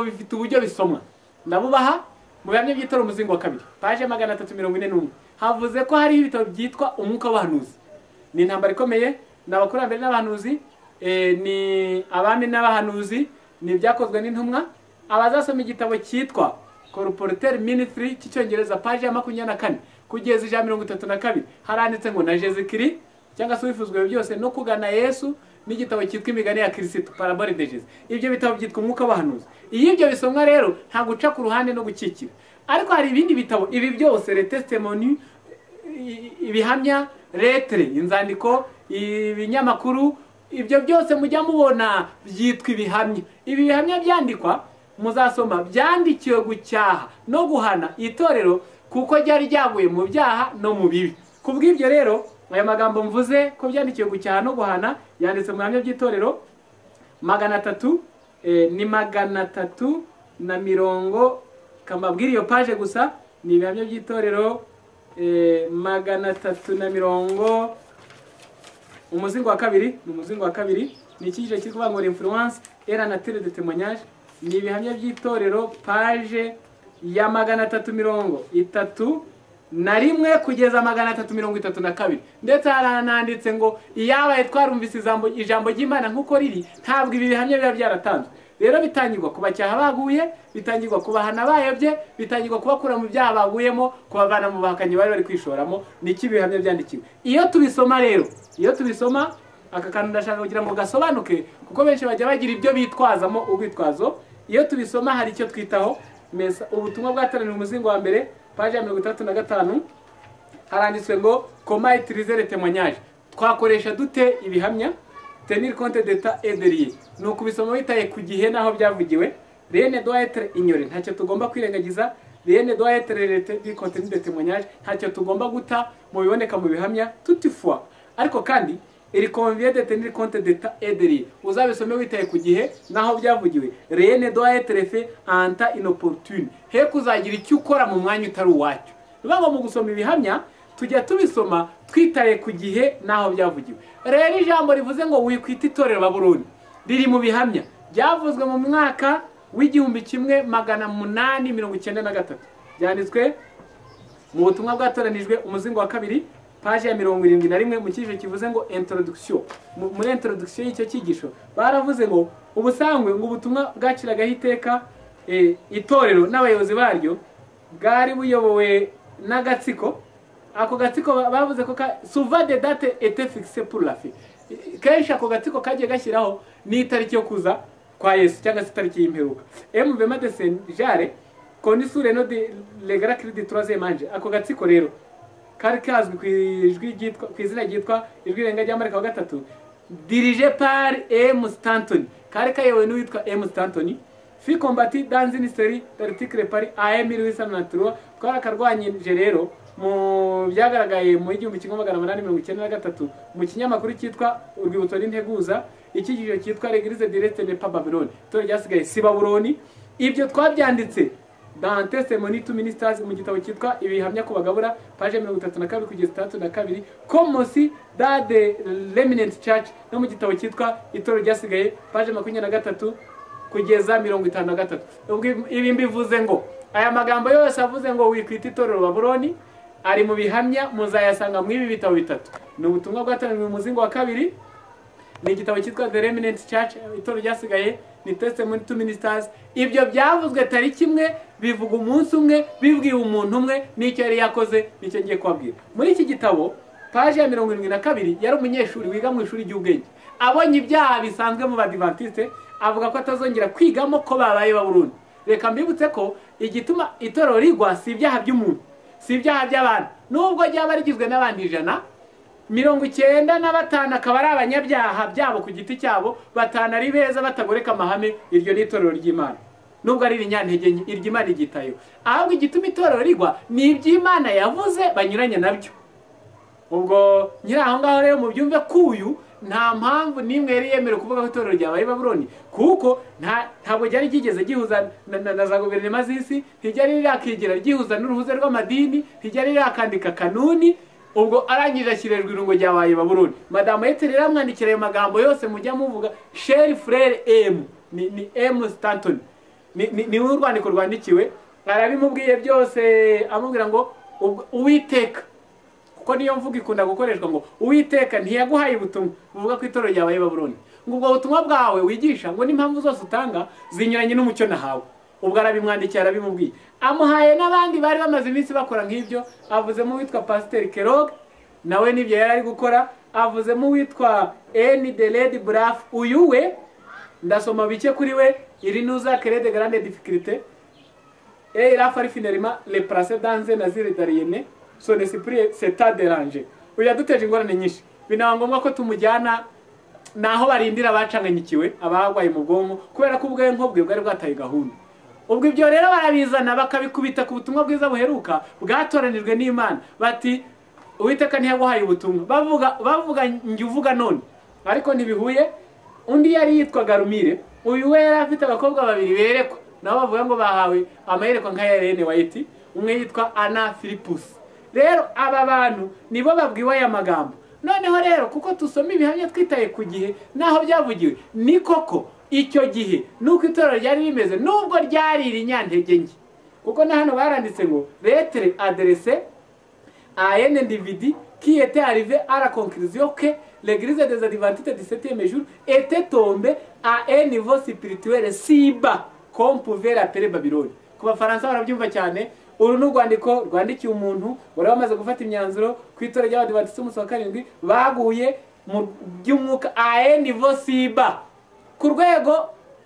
bifite uburyo bisomwa. Ndabubaha mu Bihamya by'itorero umuzingo wa 2 page 341. Havuze ko hari ibitabo byitwa umwuka w'abahanuzi. Ni intambara ikomeye, n'abakurambere n'abahanuzi, ni abami n'abahanuzi, ni byakozwe n'intumwa. Abazasoma igitabo cyitwa Corporate Ministry cy'icyongereza page 24 kugeza 132 haranditse ngo na Jezekiri cyangwa se wifuzwe byose no kugana Yesu, n'igitabo cyitwa imigani ya Kristo Parabole de Jesus. Ibyo bitabo byitwa umwuka w'abahanuzi. Iyo ibyo bisomwa rero nta guca ku ruhande no gukikira. Ariko hari ibindi bitabo, ibi byose le testimony, ibihamya, lettre, inzandiko, ibinyamakuru, ibyo byose mujya mubona byitwa ibihamya. Ibi bihamya byandikwa muzasoma byandikiwe gucyaha no guhana itorero kuko ryari ryaguye mu byaha no mu bibi. Kubw'ibyo rero aya magambo mvuze ko byandikiwe gucyaha no guhana yanditse mu Bihamya by'itorero 300, ni 300 kamabwira iyo page gusa. Ni Ibihamya by'itorero 300 umuzingo wa 2, ni umuzingo wa 2. Ni ikigice kiri kuvuga ngo influence et la nature de témoignage. Ni Ibihamya by'itorero page ya 331 kugeza 332. Ndetse harananditse ngo iyabaye twarumvise ijambo ry'Imana nkuko riri, ntabwo ibi bihamya biba byaratanzwe. Rero bitangirwa kubacyaha baguye, bitangirwa kubahana bayobye, bitangirwa kubakura mu byaha baguyemo, kubavana mu bahakanyi bari bari kwishoramo. Niki ibihamya byandikiwe. Iyo tubisoma rero, iyo tubisoma aka kantu ndashaka kugira ngo gasobanuke, kuko benshi bajya bagira ibyo bitwazamo ubwitwazo. Iyo tubisoma hari icyo twitaho mesa ubutumwa bwataraniwe umuzingo wa mbere page ya 35 haranditswe ngo comment utiliser les témoignages. Twakoresha dute ibihamya? Tenir compte d'état et de lieu. No kubisoma witaye ku gihe naho byavugiwe. Rien ne doit être ignoré. Ntacyo tugomba kwirengagiza. Rien ne doit être relaté du contenu des témoignages. Ntacyo tugomba guta mu biboneka mu bihamya toutefois. Ariko kandi il convient de tenir compte d'état et de lieu. Uzabisome witaye ku gihe naho byavugiwe. Rien ne doit être fait en temps inopportune. He kuzagira icyo ukora mu mwanya utari uwacyo. Niba mu gusoma ibihamya tujya tubisoma twitaye ku gihe naho byavugiwe. Rero ijambo rivuze ngo wikwita itorero Babuloni riri mu bihamya byavuzwe mu mwaka w'1893. Byanditswe mu butumwa bwatoranijwe umuzingo wa 2 page ya 71 mu cyiciro kivuze ngo introduction. Muri introduction y'icyo cyigisho baravuze ngo ubusangwe ngo ubutumwa bwaciragaho iteka itorero n'abayobozi baryo bwari buyobowe n'agatsiko. Ako gatsiko bavuze ko souvent des dates étaient fixées pour la fin. Kenshi ako gatsiko kagiye gashyiraho ni itariki yo kuza kwa Yesu cyangwa se itariki y'imperuka. MVM de Saint-Jare Konisure no de Legara Credi Troisième Ange. Ako gatsiko rero kari kazwi ku izina ryitwa ijwi renga rya Marika wa gatatu, dirigé par M. Stanton, kari kayobowe n'uwitwa M. Stanton, fi combattu dans une série d'articles paris à 1893. Twarakarwanyije rero mu byagaragaye mu 1893 mu kinyamakuru cyitwa Urwibutso n'Integuza, ikigiro cyitwa L'Église du reste n'est pas Babylone, to ryasigaye si Babuloni. Ibyo twabyanditse dans Testimony to Ministers mu gitabo cyitwa Ibihamya ku bagabura page 32 kugeza 32, comme aussi dans the Remnant Church no mu gitabo cyitwa Itoro ryasigaye page 23 kugeza 53. Ubwo ibi mbivuze ngo aya magambo yose avuze ngo wikwita itorero Babuloni ari mu bihamya muzayasanga mu ibi bitabo bitatu. Ni ubutumwa bwatanzwe mu muzingo wa kabiri, ni igitabo cyitwa The Remnant Church, Itoro ryasigaye, ni Testimony to Ministers. Ibyo byavuzwe tariki imwe, bivuga umunsi umwe, bibwiye umuntu umwe, n'icyo yari yakoze, nicyo ngiye kubabwira. Muri iki gitabo page ya 72 yari umunyeshuri wiga mu ishuri ry'ubwenge, abonye ibyaha bisanzwe mu Badivantiste, avuga ko atazongera kwigamo ko babaye Babuloni. Reka mbibutse ko igituma itorero rigwa si ibyaha by'umuntu, si ibyaha by'abantu, nubwo ryaba rigizwe n'abandi 195 akaba ari abanyabyaha byabo ku giti cyabo, batanu ari beza batagoreka amahame. Iryo ni itorero ry'Imana, nubwo ari iry'intege nke, iry'Imana igitayo. Ahubwo igituma itorero rigwa ni iby'Imana yavuze banyuranye nabyo. Ubwo nyiri aho ngaho rero mu byumve kuyu nta mpamvu nimwe yari yemerewe kuvuga ko itorero ryabaye Babuloni, kuko ntabwo ryari ryigeze gihuza na za guverinoma z'isi, ntiryari rirakigira ryihuza n'uruhuze rw'amadini, ntiryari rirakandika kanuni. Ubwo arangije ashyirejwe irungo ryabaye Babuloni. Madame Yetere yaramwandikira ayo magambo yose mujya muvuga, Cher Frère M, ni M. Stanton, ni urwandiko rwandikiwe, arabimubwiye byose amubwira ngo Uwiteka, kuko niyo mvuga ikunda gukoreshwa ngo Uwiteka ntiyaguhaye ubutumwa buvuga ko itorero ryabaye Babuloni, ngo ubwo butumwa bwawe wigisha ngo n'impamvu zose utanga zinyuranye n'umucyo nahawe. Ubwo arabimwandikiye, arabimubwiye. Amuhaye n'abandi bari bamaze iminsi bakora nk'ibyo, avuzemo uwitwa Pasteur Kellogg, nawe nibyo yari ari gukora. Avuzemo uwitwa N. de Red Bluff, uyu we ndasoma bike kuri we. Iri nuza créer de grandes difficultés et il a fallu finalement les placer dans un asile d'aliénés, son esprit s'est dérangé. Uyu yaduteje ingorane nyinshi, binaba ngombwa ko tumujyana naho barindira bacanganyikiwe, abagwaye mu bwonko, kubera ko ubwonko bwe bwari bwataye gahunda. Ubwo ibyo rero barabizana bakabikubita ku butumwa bwiza buheruka bwatoranijwe n'Imana, bati Uwiteka ntiyaguhaye ubutumwa. Bavuga njye uvuga none, ariko ntibihuye. Undi yari yitwaga Rumire, uyu we yari afite abakobwa babiri berekwa, nabo bavuga ngo bahawe amayerekwa nka Ellen White, umwe yitwa Anna Philippus. Rero aba bantu nibo babwiwe aya magambo. Noneho rero kuko tusoma ibihamya twitaye ku gihe naho byavugiwe, ni koko icyo gihe nuko itorero ryari rimeze, nubwo ryari irinyantege nke, kuko na hano baranditse ngo lettre adressée à un individu qui était arrivé à la conclusion que l'église des Adventistes du 7e jour était tombée à un niveau spirituel si bas qu'on pouvait l'appeler Babylone. Ku Bafaransa barabyumva cyane. Uru n'urwandiko rwandikiye umuntu wari wamaze gufata imyanzuro ku itorero ry'Abadivantiste umunsi wa karindwi, baguye mu by'umwuka à un niveau si bas, ku rwego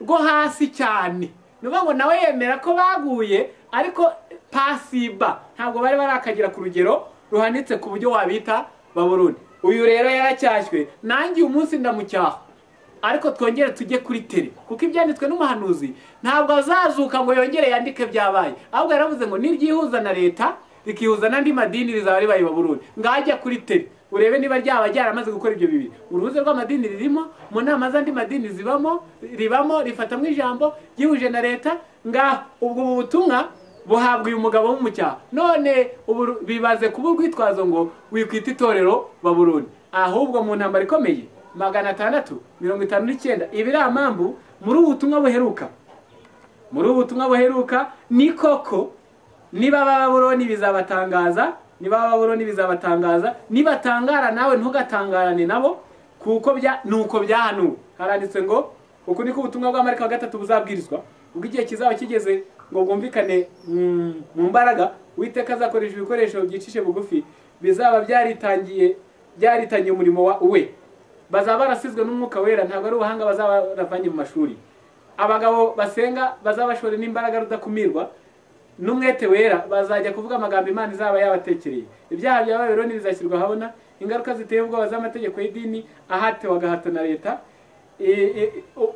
rwo hasi cyane. Nuvuga ngo nawe yemera ko baguye, ariko pasiba, ntabwo bari barakagira ku rugero ruhanitse ku buryo wabita Babuloni. Uyu rero yaracyashywe, nanjye umunsi ndamucyaha, ariko twongere tujye kuri tere, kuko ibyanditswe n'umuhanuzi ntabwo azazuka ngo yongere yandike byabaye, ahubwo yaravuze ngo niryihuza na leta rikihuza n'andi madini rizaba ribaye Babuloni. Ngajya kuri tere urebe niba ryaba ryaramaze gukora ibyo bibiri. Uruhuze rw'amadini ririmo, mu nama z'andi madini ribamo, rifatamo ijambo ryihuje na leta. Ngaho ubwo butumwa buhabwa uyu mugabo w'umucyaha. None ubu bibaze kuba urwitwazo ngo wikwita itorero Babuloni, ahubwo mu ntambara ikomeye 659 ibiramambu muri ubutumwa buheruka, ni koko niba Babuloni bizabatangaza, nibatangara nawe ntugatangarane nabo, kuko nuko byahanuwe. Haranditse ngo uku niko ubutumwa bwa Marika wa gatatu buzabwirizwa, ubwo igihe kizaba kigeze ngo bwumvikane mu mbaraga. Uwiteka azakoresha ibikoresho byicishe bugufi bizaba byaritangiye umurimo we. Bazaba barasizwe n'umwuka wera, ntabwo ari ubuhanga bazaba baravanye mu mashuri. abagabo basenga bazabashore n'imbaraga rudakumirwa n'umwete wera bazajya kuvuga amagambo Imana izaba yabatekereye. Ibyaha bya Babuloni bizashyirwa habona, ingaruka ziteye ubwoba z'amategeko y'idini ahatewe agahato na leta,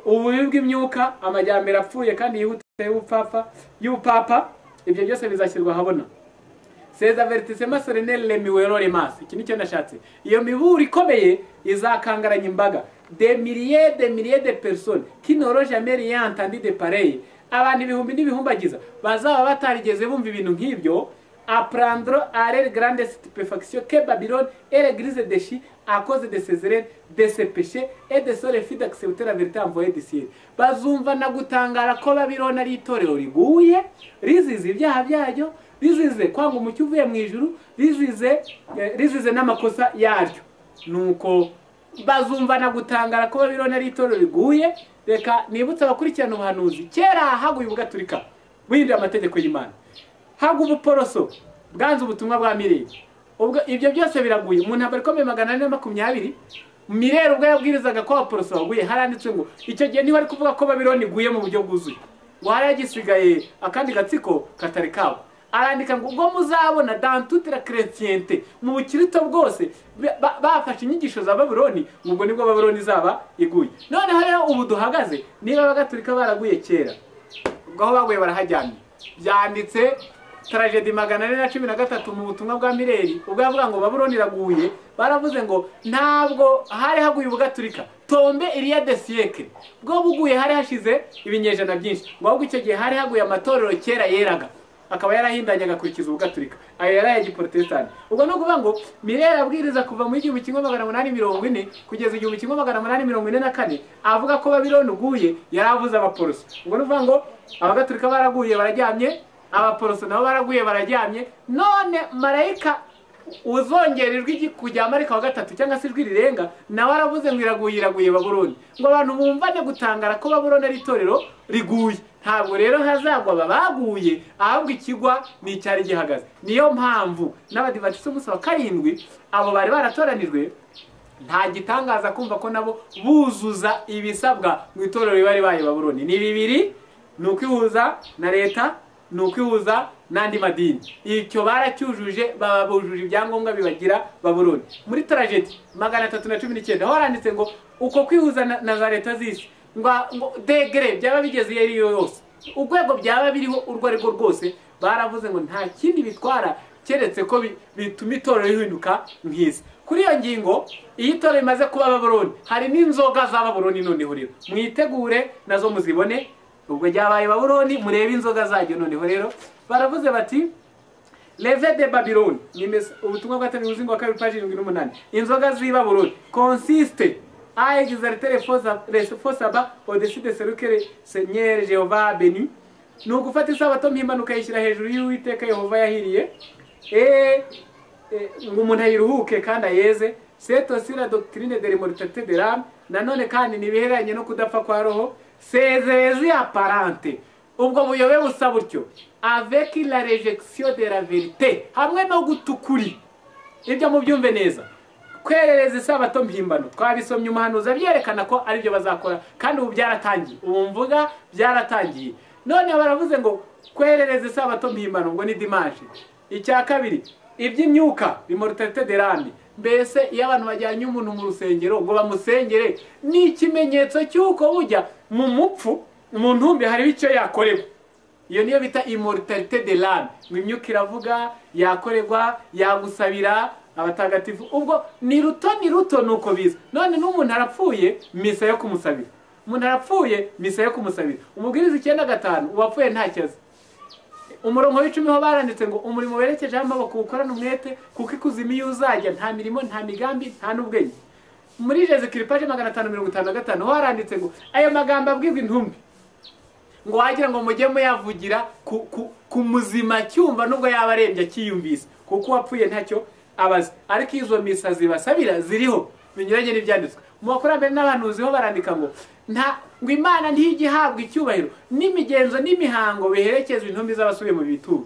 ububi bw'imyuka, amajyambere apfuye kandi yihutiye y'ubupapa, ibyo byose bizashyirwa habona. Ces avertissements solennels les mueront les masses. Iki nicyo nashatse. Iyo miburo ikomeye izakangaranya imbaga. Des milliers de personnes qui n'auront jamais rien entendu de pareil. Abantu ibihumbi n'ibihumbagiza bazaba batarigeze bumva ibintu nk'ibyo, apprendre à leur grande stupéfaction que Babylone est l'église déchue à cause de ses erreurs, de ses péchés et de son refus d'accepter la vérité envoyée du ciel. Bazumva na gutangara ko Babylone ari itorero riguye, rizize ibyaha byayo, rizize kwanga umucyo uvuye mu ijuru, rizize n'amakosa yaryo. Nuko bazumva na gutangara ko Babylone ari itorero riguye. Reka nibutse abakurikirana ubuhanuzi, kera haguye ubugaturika buhindura amategeko y'Imana, haguye ubuporoso bwanze ubutumwa bwa Mireri. Ubwo ibyo byose biraguye mu ntambara ikomeye 420, Mireri ubwo yabwirizaga ko abaporoso baguye, haranditse ngo icyo gihe niho ari kuvuga ko Babylone iguye mu buryo bwuzuye, ngo hari yagisigaye akandi gatsiko katari kabo. Arandika ngo ubwo muzabona dans toute la chrétienté, mu bukirito bwose bafashe inyigisho za Babyloni, ubwo nibwo Babyloni izaba iguye. Noneho rero ubu duhagaze, niba abagatulika baraguye kera, ubwo aho baguye barahajyanye. Byanditse tragedy 413 mu butumwa bwa Mireri, ubwo yavuga ngo Babyloni iraguye, baravuze ngo ntabwo hari haguye ubugaturika, tombe il y a des siècles, bwo buguye hari hashize ibinyejana byinshi, ngo ahubwo icyo gihe hari haguye amatorero kera yeraga, akaba yarahindanye agakurikiza ubugaturika, ayo yaraye giprotestant. Ubwo no kuvuga ngo Mireri abwiriza kuva mu 1840 kugeza 1844 avuga ko Babyloni uguye, yaravuze abaporoso. Ubwo no kuvuga ngo abagaturika baraguye barajyamye, abaporoso nabo baraguye barajyamye. None marayika uzongera ijwi kujya marika wa gatatu cyangwa se ijwi rirenga, nawe aravuze ngo iraguye Babyloni, ngo abantu bumvane gutangara ko Babyloni ari itorero riguye. Ntabwo rero hazagwa babaguye, ahubwo ikigwa ni icyari gihagaze. Niyo mpamvu n'abadivantisiti b'umunsi wa karindwi abo bari baratoranijwe, nta gitangaza kumva ko nabo buzuza ibisabwa mu itorero bari baye Babyloni. Ni bibiri, ni ukwihuza na leta, ni ukwihuza n'andi madini. Icyo baracyujuje, baba bujuje ibyangombwa bibagira Babyloni. Muri tragedy 319 aho haranditse ngo uko kwihuza na za leta z'isi, ngo degre byaba bigeze yari yose, urwego byaba biriho urwo ariko rwose, baravuze ngo nta kindi bitwara keretse ko bituma itorero rihinduka nk'isi. Kuri iyo ngingo, iyi itorero imaze kuba Babyloni, hari n'inzoga za Babyloni. Noneho rero mwitegure nazo muzibone, ubwo ryabaye Babyloni, murebe inzoga zayo. Noneho rero baravuze bati Leve de Babylone, ubutumwa bwa Tani Muzingo wa 2:8. Inzoga z'i Babyloni consiste à exercer les forces au-dessus de celui que le Seigneur Jéhovah a béni. Ni ugufata isabato mpimbano ukayishyira hejuru y'Uwiteka Yehova yahiriye, ngo umuntu ayiruhuke kandi ayeze. C'est aussi la doctrine de l'immortalité de l'âme. Nanone kandi nibiheranye no kudapfa kwa roho. C'est hérésie apparente, ubwo buyobe busa butyo, avec la réjection de la vérité, hamwe no gutukuri. Ibyo mubyumve neza. Kwerereza isabato mpimbano twabisomye umuhanuzi byerekana ko ari byo bazakora, kandi ubu byaratangiye. Ubu mvuga byaratangiye. None baravuze ngo kwerereza isabato mpimbano ngo ni dimanche. Icya kabiri, iby'imyuka l'immortalité de l'âme, mbese iyo abantu bajyanye umuntu mu rusengero ngo bamusengere, ni ikimenyetso cy'uko bujya mu mupfu, mu ntumbi hari icyo yakorewe. Iyo niyo bita immortalité de l'âme. Ngo imyuka iravuga, yakorerwa, yagusabira abatagatifu. Ubwo ni ruto nuko biza. None n'umuntu arapfuye, misa yo kumusabira. Umuntu arapfuye, misa yo kumusabira. Umubwiriza 9:5 uwapfuye nta cyazi. Umurongo w'icumi ho baranditse ngo umurimo werekeje amaboko ukorana umwete, kuko ikuzimu yuzajya nta mirimo, nta migambi, nta n'ubwenge. Muri Jezekiri page 555 ho haranditse ngo ayo magambo abwirwa intumbi, ngo wagira ngo mujye muyavugira ku muzima cyumva nubwo yaba arembye akiyumvise, kuko wapfuye ntacyo abazi. Ariko izo misa zibasabira ziriho binyuranye n'ibyanditswe. Mu bakurambere n'abahanuzi ho barandika ngo ngo Imana ntigihabwa icyubahiro n'imigenzo n'imihango biherekeza intumbi z'abasubiye mu bituro.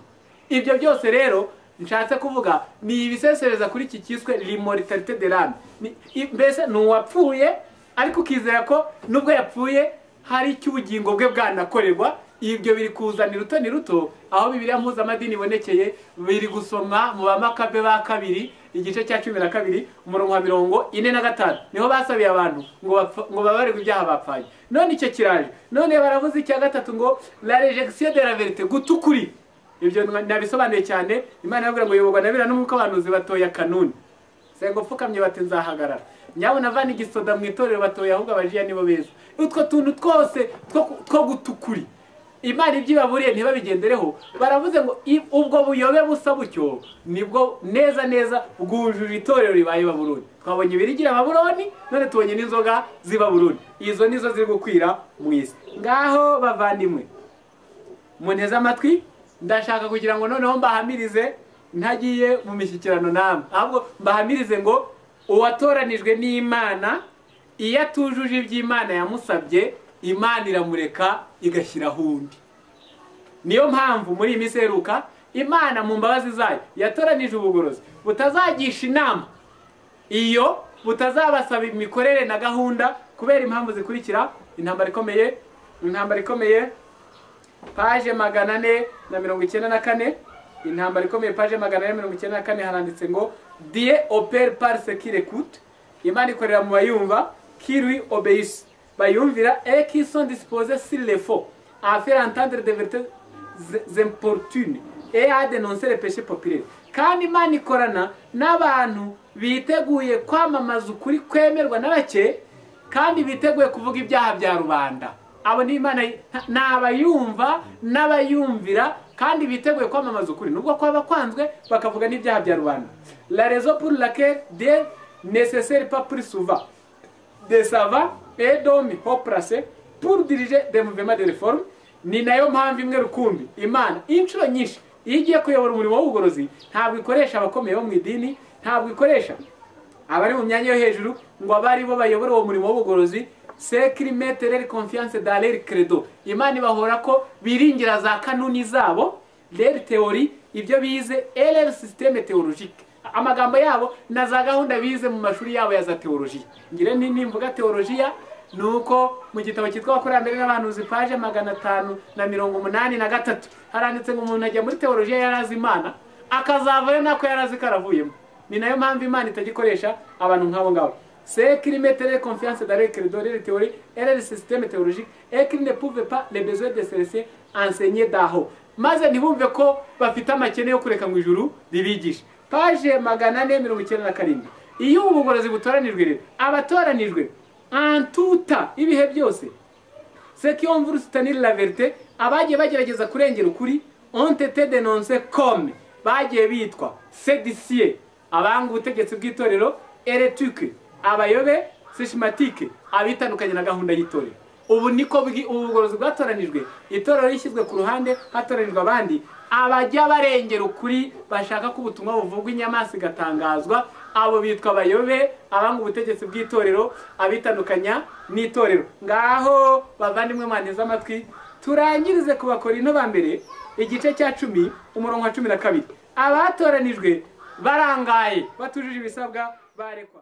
Ibyo byose rero nshatse kuvuga ni ibisesereza kuri iki cyiswe l'immortalité de l'âme. Mbese n'uwapfuye ariko ukizera ko nubwo yapfuye hari icyo ubugingo bwe bwanakorerwa. Ibyo biri kuzanira ruto ni ruto aho Bibiliya mpuzamadini ibonekeye, biri gusomwa mu Bamakabe ba kabiri igice cya 12 umurongo wa 45 niho basabiye abantu ngo babarirwe ibyaha bapfaye. None icyo kiraje, none baravuze icya gatatu ngo la rejection de la vérité, gutukuri. Ibyo nabisobanuye cyane. Imana yavuga ngo yoborwa nabira n'umwuka abantu batoya kanuni. Sengo pfukamye bati nzahagarara. Nyabona vani gisoda mu itorero batoya ahubwo abajiya nibo beza. Utwo tuntu twose two gutukuri Imana ibyibaburiye ntibabigendereho. Baravuze ngo ubwo buyobe busa bucyo nibwo neza bwujuje itorero ribaye Babuloni. Twabonye ibirigira Babuloni, none tubonye n'inzoga ziba Babuloni. Izo nizo ziri gukwira mu isi. Ngaho bavandimwe, munteze amatwi, ndashaka kugira ngo noneho mbahamirize ntagiye mu mishyikirano namwe, ahubwo mbahamirize ngo uwatoranijwe n'Imana iyo atujuje iby'Imana yamusabye, Imana iramureka igashyiraho undi. Niyo mpamvu muri iyi miseruka Imana mu mbabazi zayo yatoranije ubugorozi butazagisha inama, iyo butazabasaba imikorere na gahunda kubera impamvu zikurikira. Intambara ikomeye page 494, intambara ikomeye page 494 haranditse ngo Dieu opère par ce qui l'écoute. Imana ikorera mu bayumva, qui lui obéissent, bayumvira et qui sont disposés s'il le faut à faire entendre des vérités importunes et à dénoncer les péchés populaires. Kandi Imana ikorana n'abantu biteguye kwamamaza ukuri kwemerwa n'abake, kandi biteguye kuvuga ibyaha bya rubanda. Abo ni Imana n'abayumva n'abayumvira, kandi biteguye kwamamaza ukuri nubwo kwaba kwanzwe bakavuga n'ibyaha bya rubanda. La raison pour laquelle Dieu nécessaire pas plus souvent de savants et d'hommes haut placés pour diriger des mouvements de réforme. Ni nayo mpamvu imwe rukumbi Imana inshuro nyinshi iyo igiye kuyobora umurimo w'ubugorozi ntabwo ikoresha abakomeye bo mu idini, ntabwo ikoresha abari mu myanya yo hejuru ngo abari bo bayobora uwo murimo w'ubugorozi. C'est qu'ils mettent leur confiance dans leur credo. Imana ibahora ko biringira za kanuni zabo, leur théorie, ibyo bize, et leur système théologique, amagambo yabo na za gahunda bize mu mashuri yabo ya za teologiya. Ngire nimvuga teologiya nuko mu gitabo cyitwa Abakurambere n'Abahanuzi page 583 haranditse ngo umuntu ajya muri teologiya yarazi Imana akazavayo nako yarazi karavuyemo. Ni nayo mpamvu Imana itagikoresha abantu nk'abo ngabo. C'est qu'ils mettent leur confiance dans leur credo, leur théorie et leur système théologique, et qu'ils ne pouvaient pas les besoins de ceux-ci enseigner d'aho. Maze ntibumve ko bafite amakene yo kureka mu ijuru ribigisha. Page 497. Iyo ubugorozi butoranijwe rero, abatoranijwe en tout temps ibihe byose, ceux qui ont voulu soutenir la vérité, abagiye bagerageza kurengera ukuri, ont été dénoncés comme bagiye bitwa séditieux, abanga ubutegetsi bw'itorero, hérétiques, abayobe, systématique, abitandukanye na gahunda y'itorero. Ubu niko ubugorozi bwatoranijwe, itorero rishyizwe ku ruhande, hatoranijwe abandi abajya barengera ukuri, bashaka ko ubutumwa buvugwa inyamaswa igatangazwa. Abo bitwa abayobe, abanga ubutegetsi bw'itorero, abitandukanya n'itorero. Ngaho bavandimwe mwanteze amatwi, turangirize ku Bakorinto ba mbere igice cya 10 umurongo wa 12. Abatoranijwe barangaye batujuje ibisabwa barekwa.